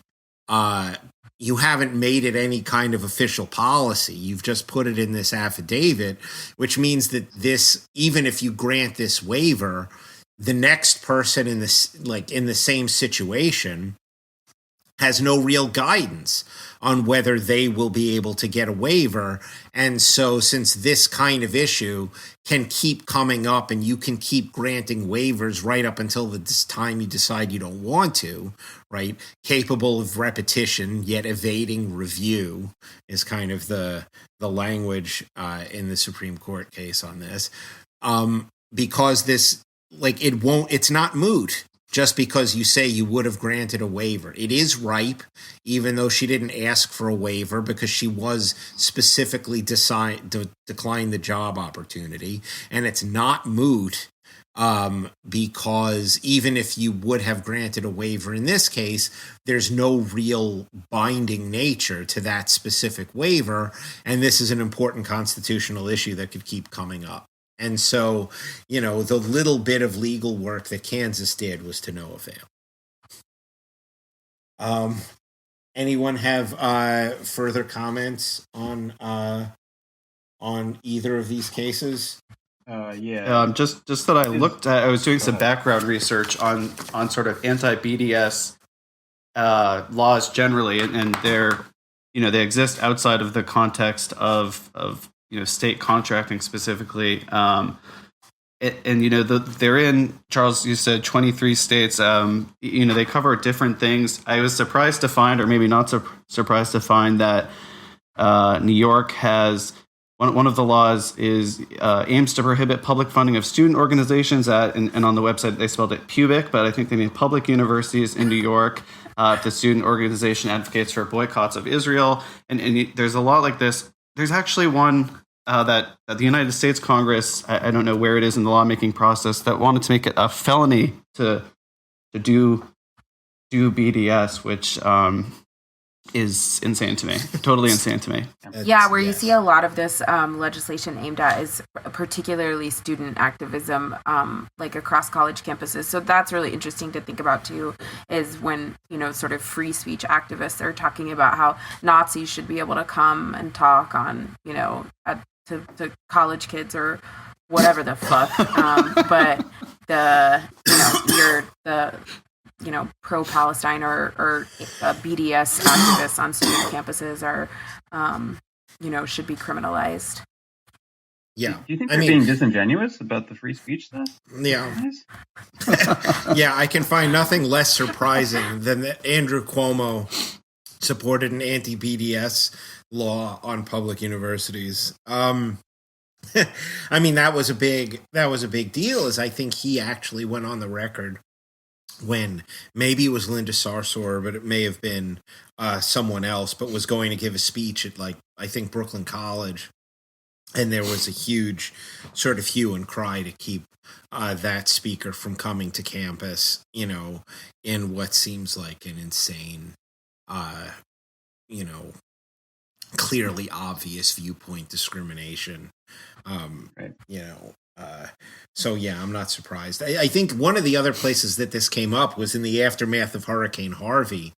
made it any kind of official policy. You've just put it in this affidavit, which means that even if you grant this waiver, the next person in the same situation has no real guidance on whether they will be able to get a waiver. And so since this kind of issue can keep coming up and you can keep granting waivers right up until this time you decide you don't want to, right? Capable of repetition, yet evading review is kind of the language in the Supreme Court case on this. Because this, it's not moot. Just because you say you would have granted a waiver. It is ripe, even though she didn't ask for a waiver because she was specifically declined the job opportunity. And it's not moot because even if you would have granted a waiver in this case, there's no real binding nature to that specific waiver. And this is an important constitutional issue that could keep coming up. And so, the little bit of legal work that Kansas did was to no avail. Anyone have further comments on either of these cases? Just that I was doing some background research on sort of anti-BDS laws generally, and they exist outside of the context of state contracting specifically. They're in, Charles, you said 23 states. They cover different things. I was surprised to find, or maybe not surprised to find, that New York has one of the laws is aims to prohibit public funding of student organizations and on the website they spelled it pubic, but I think they mean public universities in New York. If the student organization advocates for boycotts of Israel, and there's a lot like this. There's actually one that the United States Congress, I don't know where it is in the lawmaking process, that wanted to make it a felony to do BDS, which is insane to me. Totally insane to me. Yeah, where you see a lot of this legislation aimed at is particularly student activism, like across college campuses. So that's really interesting to think about too, is when, sort of free speech activists are talking about how Nazis should be able to come and talk on, to college kids or whatever the fuck. But pro-Palestine or BDS activists on student campuses are, should be criminalized. Yeah. Do you think they're being disingenuous about the free speech stuff? Yeah. Yeah, I can find nothing less surprising than that Andrew Cuomo supported an anti-BDS law on public universities. That was a big deal, as I think he actually went on the record when maybe it was Linda Sarsour, but it may have been someone else, but was going to give a speech at I think Brooklyn College. And there was a huge sort of hue and cry to keep that speaker from coming to campus, in what seems like an insane, clearly obvious viewpoint discrimination. Right. So yeah, I'm not surprised. I think one of the other places that this came up was in the aftermath of Hurricane Harvey.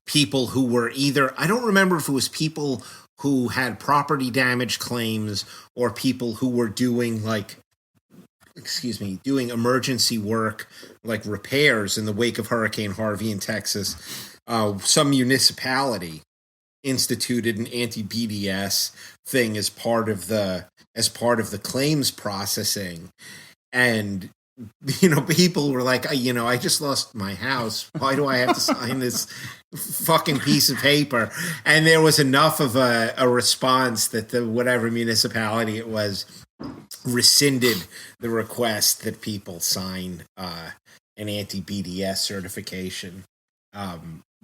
People who were either, I don't remember if it was people who had property damage claims or people who were doing doing emergency work, like repairs in the wake of Hurricane Harvey in Texas. Some municipality instituted an anti-BDS thing as part of the claims processing, and people were like, I just lost my house. Why do I have to sign this fucking piece of paper? And there was enough of a response that the whatever municipality it was rescinded the request that people sign an anti-BDS certification.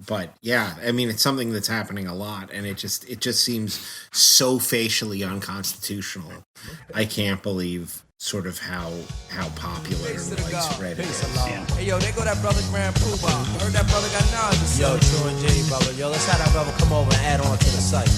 But yeah, it's something that's happening a lot, and it just seems so facially unconstitutional. I can't believe sort of how popular and widespread it is. Yeah. Hey, yo, they go that brother Grand Poobah. Heard that brother got knowledge. Yo, True and J, brother. Yo, let's have that brother come over and add on to the site.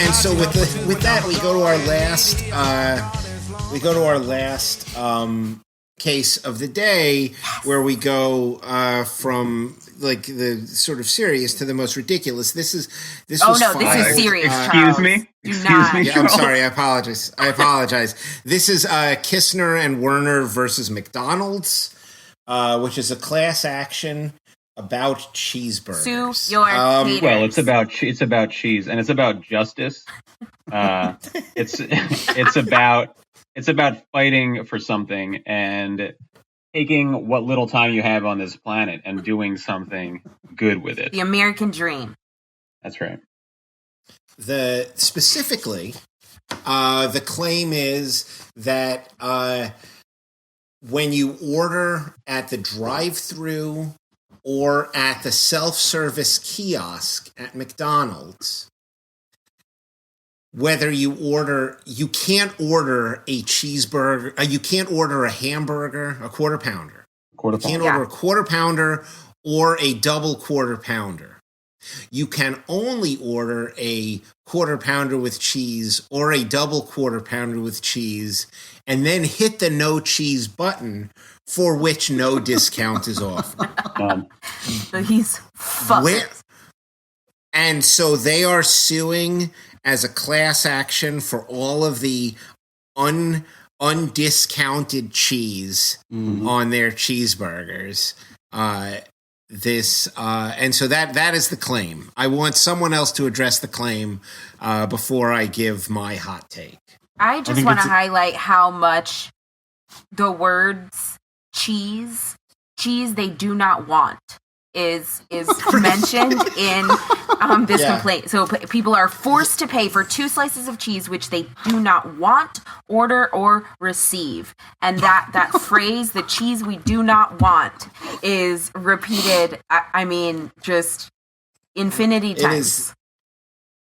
And so with that, we go to our last case of the day, where we go from the sort of serious to the most ridiculous. This is this is serious. Excuse me. Excuse me. Yeah, I'm sorry. I apologize. This is Kistner and Werner versus McDonald's, which is a class action about cheeseburgers. Sue your haters. Well, it's about cheese, and it's about justice. It's about fighting for something and taking what little time you have on this planet and doing something good with it. The American dream. That's right. Specifically, the claim is that when you order at the drive-through or at the self-service kiosk at McDonald's, whether you can't order a cheeseburger, you can't order a hamburger, a quarter pounder. You can't order a quarter pounder or a double quarter pounder. You can only order a quarter pounder with cheese or a double quarter pounder with cheese, and then hit the no cheese button, for which no discount is offered. So he's fucked. And so they are suing as a class action for all of the undiscounted cheese on their cheeseburgers. And so that is the claim. I want someone else to address the claim before I give my hot take. I just want to highlight how much the words cheese they do not want is mentioned in this complaint. So people are forced to pay for 2 slices of cheese which they do not want, order, or receive. And that phrase, the cheese we do not want, is repeated, I mean, just infinity times.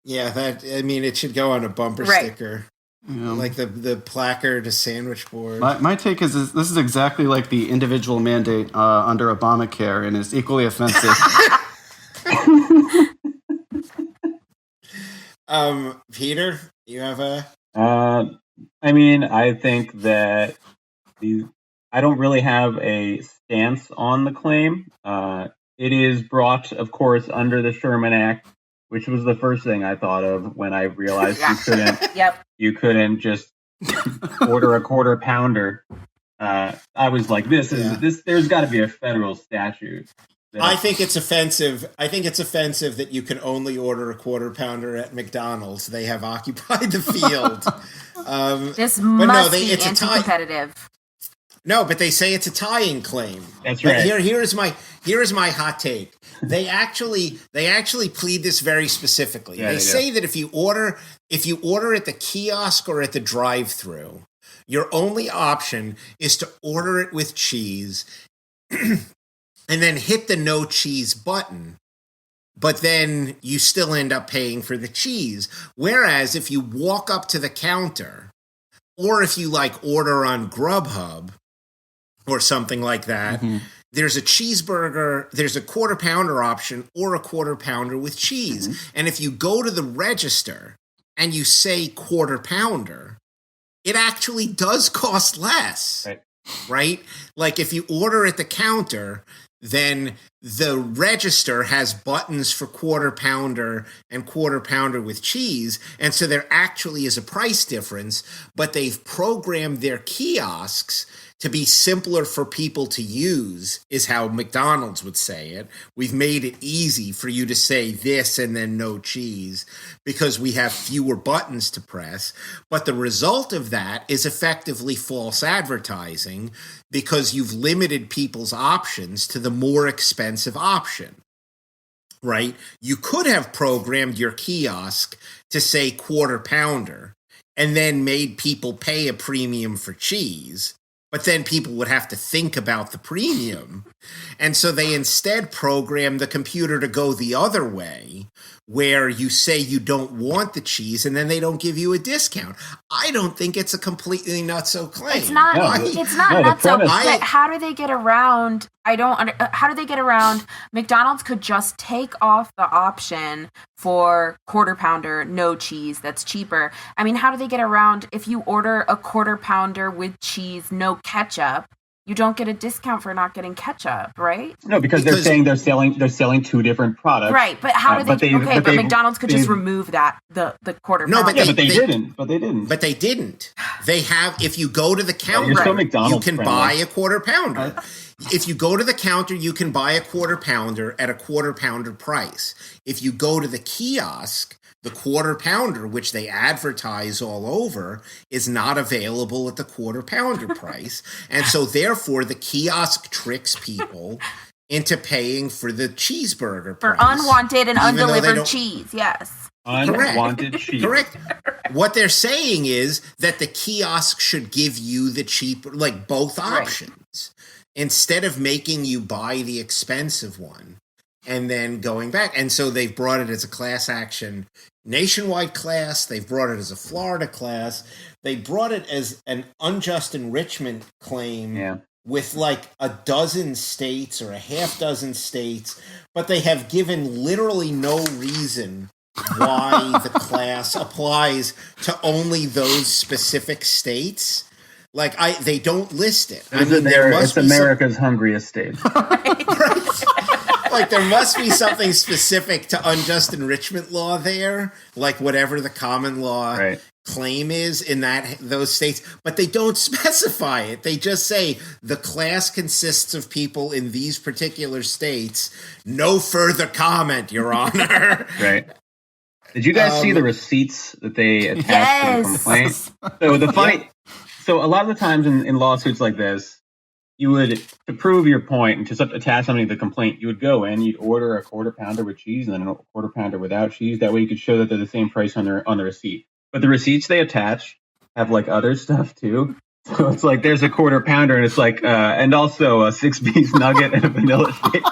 It should go on a bumper sticker. Like the placard, a sandwich board. My take is this is exactly like the individual mandate under Obamacare, and is equally offensive. Peter, you have a... I think that I don't really have a stance on the claim. It is brought, of course, under the Sherman Act, which was the first thing I thought of when I realized you couldn't just order a quarter pounder. I was like, this. There's got to be a federal statute. I think it's offensive. I think it's offensive that you can only order a quarter pounder at McDonald's. They have occupied the field. This must be anti-competitive. No, but they say it's a tying claim. That's right. Here is my hot take. They actually plead this very specifically. They say that if you order at the kiosk or at the drive-thru, your only option is to order it with cheese and then hit the no cheese button. But then you still end up paying for the cheese. Whereas if you walk up to the counter, or if you order on Grubhub or something like that, there's a cheeseburger, there's a quarter pounder option or a quarter pounder with cheese. And if you go to the register and you say quarter pounder, it actually does cost less, right? Like if you order at the counter, then the register has buttons for quarter pounder and quarter pounder with cheese. And so there actually is a price difference, but they've programmed their kiosks to be simpler for people to use, is how McDonald's would say it. We've made it easy for you to say this and then no cheese because we have fewer buttons to press. But the result of that is effectively false advertising because you've limited people's options to the more expensive option, right? You could have programmed your kiosk to say quarter pounder and then made people pay a premium for cheese. But then people would have to think about the premium. And so they instead program the computer to go the other way, where you say you don't want the cheese and then they don't give you a discount. I don't think it's a completely nutso claim. It's not nutso. But how do they get around? How do they get around? McDonald's could just take off the option for quarter pounder, no cheese, that's cheaper. I mean, how do they get around if you order a quarter pounder with cheese, no ketchup? You don't get a discount for not getting ketchup, right? No, because they're saying they're selling 2 different products. Right, but how do they? But McDonald's could just remove that the quarter pounder. No, but they didn't. But they didn't. They have. If you go to the counter, you can buy a quarter pounder. If you go to the counter, you can buy a quarter pounder at a quarter pounder price. If you go to the kiosk, the quarter pounder, which they advertise all over, is not available at the quarter pounder price. And so therefore the kiosk tricks people into paying for the cheeseburger price. For unwanted and undelivered cheese, yes. Unwanted cheese. Correct. What they're saying is that the kiosk should give you the cheaper, both options. instead of making you buy the expensive one and then going back. And so they've brought it as a class action nationwide class. They've brought it as a Florida class. They brought it as an unjust enrichment claim with like a dozen states or a half dozen states, but they have given literally no reason why the class applies to only those specific states. Like they don't list it. I mean, it's America's hungriest state. Right. Like there must be something specific to unjust enrichment law there, like whatever the common law claim is in those states, but they don't specify it. They just say the class consists of people in these particular states. No further comment, Your Honor. Right. Did you guys see the receipts that they attached to the complaint? So a lot of the times in lawsuits like this, you would, to prove your point and to attach something to the complaint, you would go in, you'd order a quarter pounder with cheese and then a quarter pounder without cheese. That way you could show that they're the same price on the receipt. But the receipts they attach have like other stuff too. So it's like there's a quarter pounder and it's like, and also a 6-piece nugget and a vanilla shake.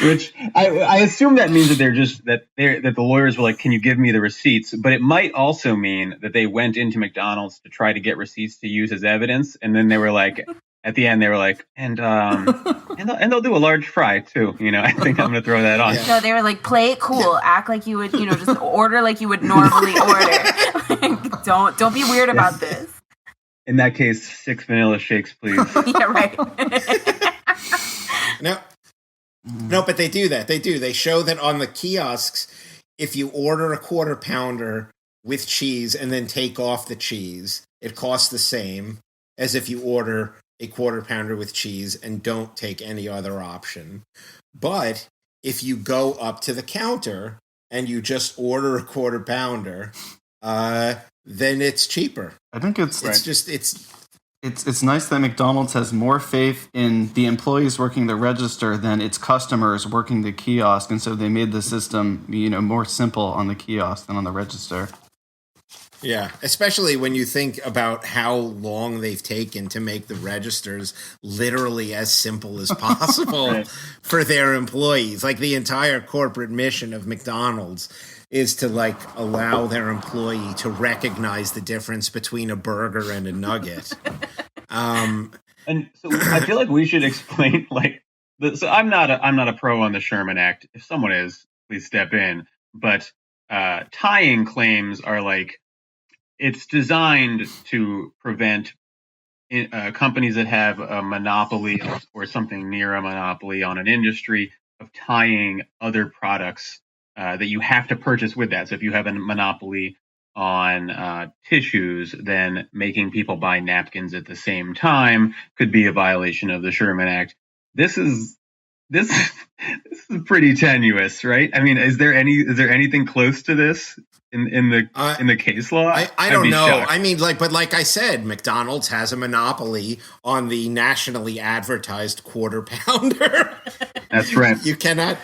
Which I assume that means that that the lawyers were like, can you give me the receipts? But it might also mean that they went into McDonald's to try to get receipts to use as evidence, and then they were like, at the end they were like, and they'll do a large fry too. I think I'm gonna throw that on. So they were like, play it cool, act like you would, just order like you would normally order. Don't be weird about this. In that case, 6 vanilla shakes, please. Yeah, right. No, but they do that. They do. They show that on the kiosks, if you order a quarter pounder with cheese and then take off the cheese, it costs the same as if you order a quarter pounder with cheese and don't take any other option. But if you go up to the counter and you just order a quarter pounder, then it's cheaper. I think it's It's nice that McDonald's has more faith in the employees working the register than its customers working the kiosk, and so they made the system, more simple on the kiosk than on the register. Yeah, especially when you think about how long they've taken to make the registers literally as simple as possible for their employees. Like the entire corporate mission of McDonald's is to allow their employee to recognize the difference between a burger and a nugget. And so I feel like we should explain so I'm not a pro on the Sherman Act. If someone is, please step in. But tying claims are it's designed to prevent companies that have a monopoly or something near a monopoly on an industry of tying other products that you have to purchase with that. So if you have a monopoly on tissues, then making people buy napkins at the same time could be a violation of the Sherman Act. This is pretty tenuous, right? I mean, is there anything close to this in the case law? I don't know. Shocked. I mean, but like I said, McDonald's has a monopoly on the nationally advertised quarter pounder. That's right. You cannot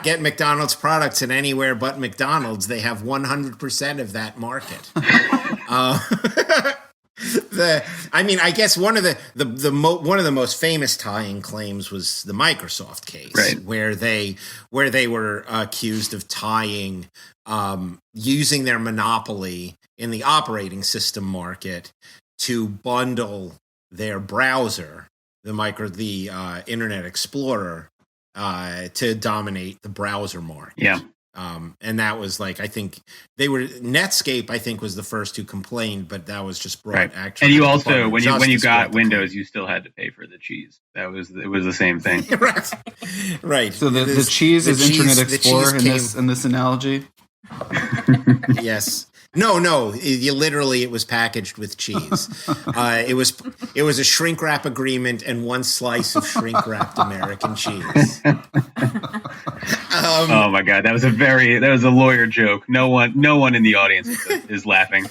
get McDonald's products in anywhere but McDonald's. They have 100% of that market. I guess one of the most famous tying claims was the Microsoft case, right, where they were accused of tying, using their monopoly in the operating system market to bundle their browser, the Internet Explorer, to dominate the browser market. Yeah. And that was I think Netscape, I think, was the first who complained, but that was just brought actually. And you also, when you got Windows, you still had to pay for the cheese. It was the same thing. Right. So the cheese is Internet Explorer in this analogy? Yes. No. It was packaged with cheese. It was a shrink wrap agreement and one slice of shrink wrapped American cheese. Oh my God, that was a lawyer joke. No one in the audience is laughing.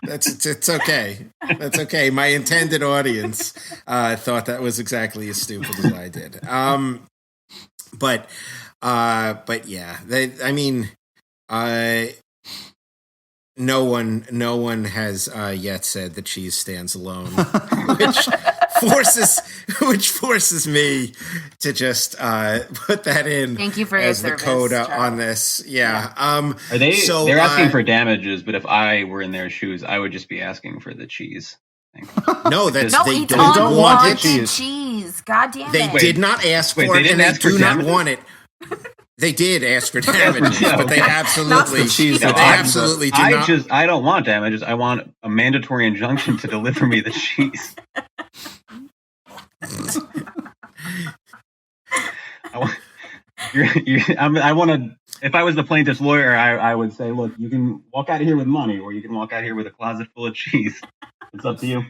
It's okay. That's okay. My intended audience thought that was exactly as stupid as I did. But yeah, No one has yet said the cheese stands alone which forces me to just put that in. Thank you for as your the service, coda Charles. on this. Yeah. Are they? So, they're asking for damages, but if I were in their shoes, I would just be asking for the cheese. No, that's No, they he don't want it. cheese. God damn They it. did not ask for Wait, it, they didn't and they ask for do not damages? want it. They did ask for damages, but they absolutely, cheese. they absolutely do not. I don't want damages. I want a mandatory injunction to deliver me the cheese. I want to. If I was the plaintiff's lawyer, I would say, look, you can walk out of here with money, or you can walk out of here with a closet full of cheese. It's up to you.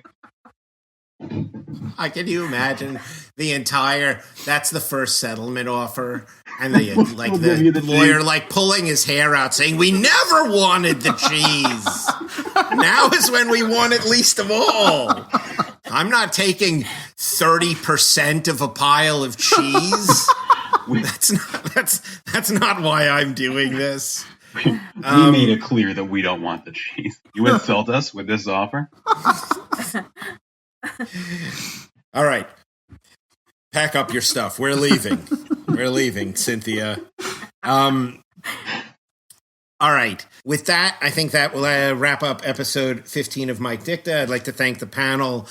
Can you imagine the entire? That's the first settlement offer, and the the lawyer cheese. pulling his hair out, saying, "We never wanted the cheese. Now is when we want it least of all. I'm not taking 30% of a pile of cheese. That's not why I'm doing this." We made it clear that we don't want the cheese. You insult us with this offer? All right. Pack up your stuff. We're leaving. We're leaving, Cynthia. All right. With that, I think that will wrap up episode 15 of Mike Dicta. I'd like to thank the panel,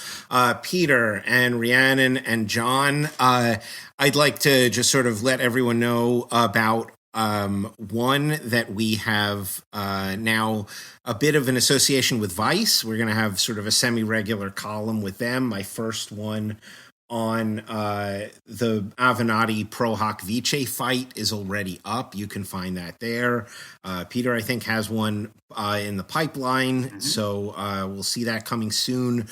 Peter and Rhiannon and John. I'd like to just sort of let everyone know about one that we have now a bit of an association with Vice. We're going to have sort of a semi-regular column with them. My first one on the Avenatti Pro Hoc Vice fight is already up. You can find that there. Peter, I think, has one in the pipeline, so we'll see that coming soon,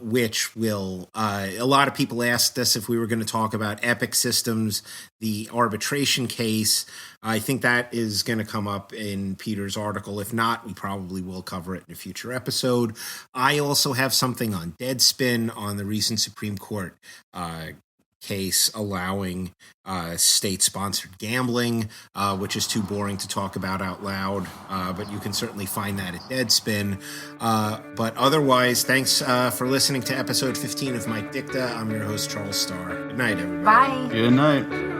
which will a lot of people asked us if we were going to talk about Epic Systems, the arbitration case. I think that is going to come up in Peter's article. If not, we probably will cover it in a future episode. I also have something on Deadspin on the recent Supreme Court case allowing state-sponsored gambling, which is too boring to talk about out loud, but you can certainly find that at Deadspin. But otherwise, thanks for listening to episode 15 of Mike Dicta. I'm your host, Charles Starr. Good night, everybody. Bye. Good night.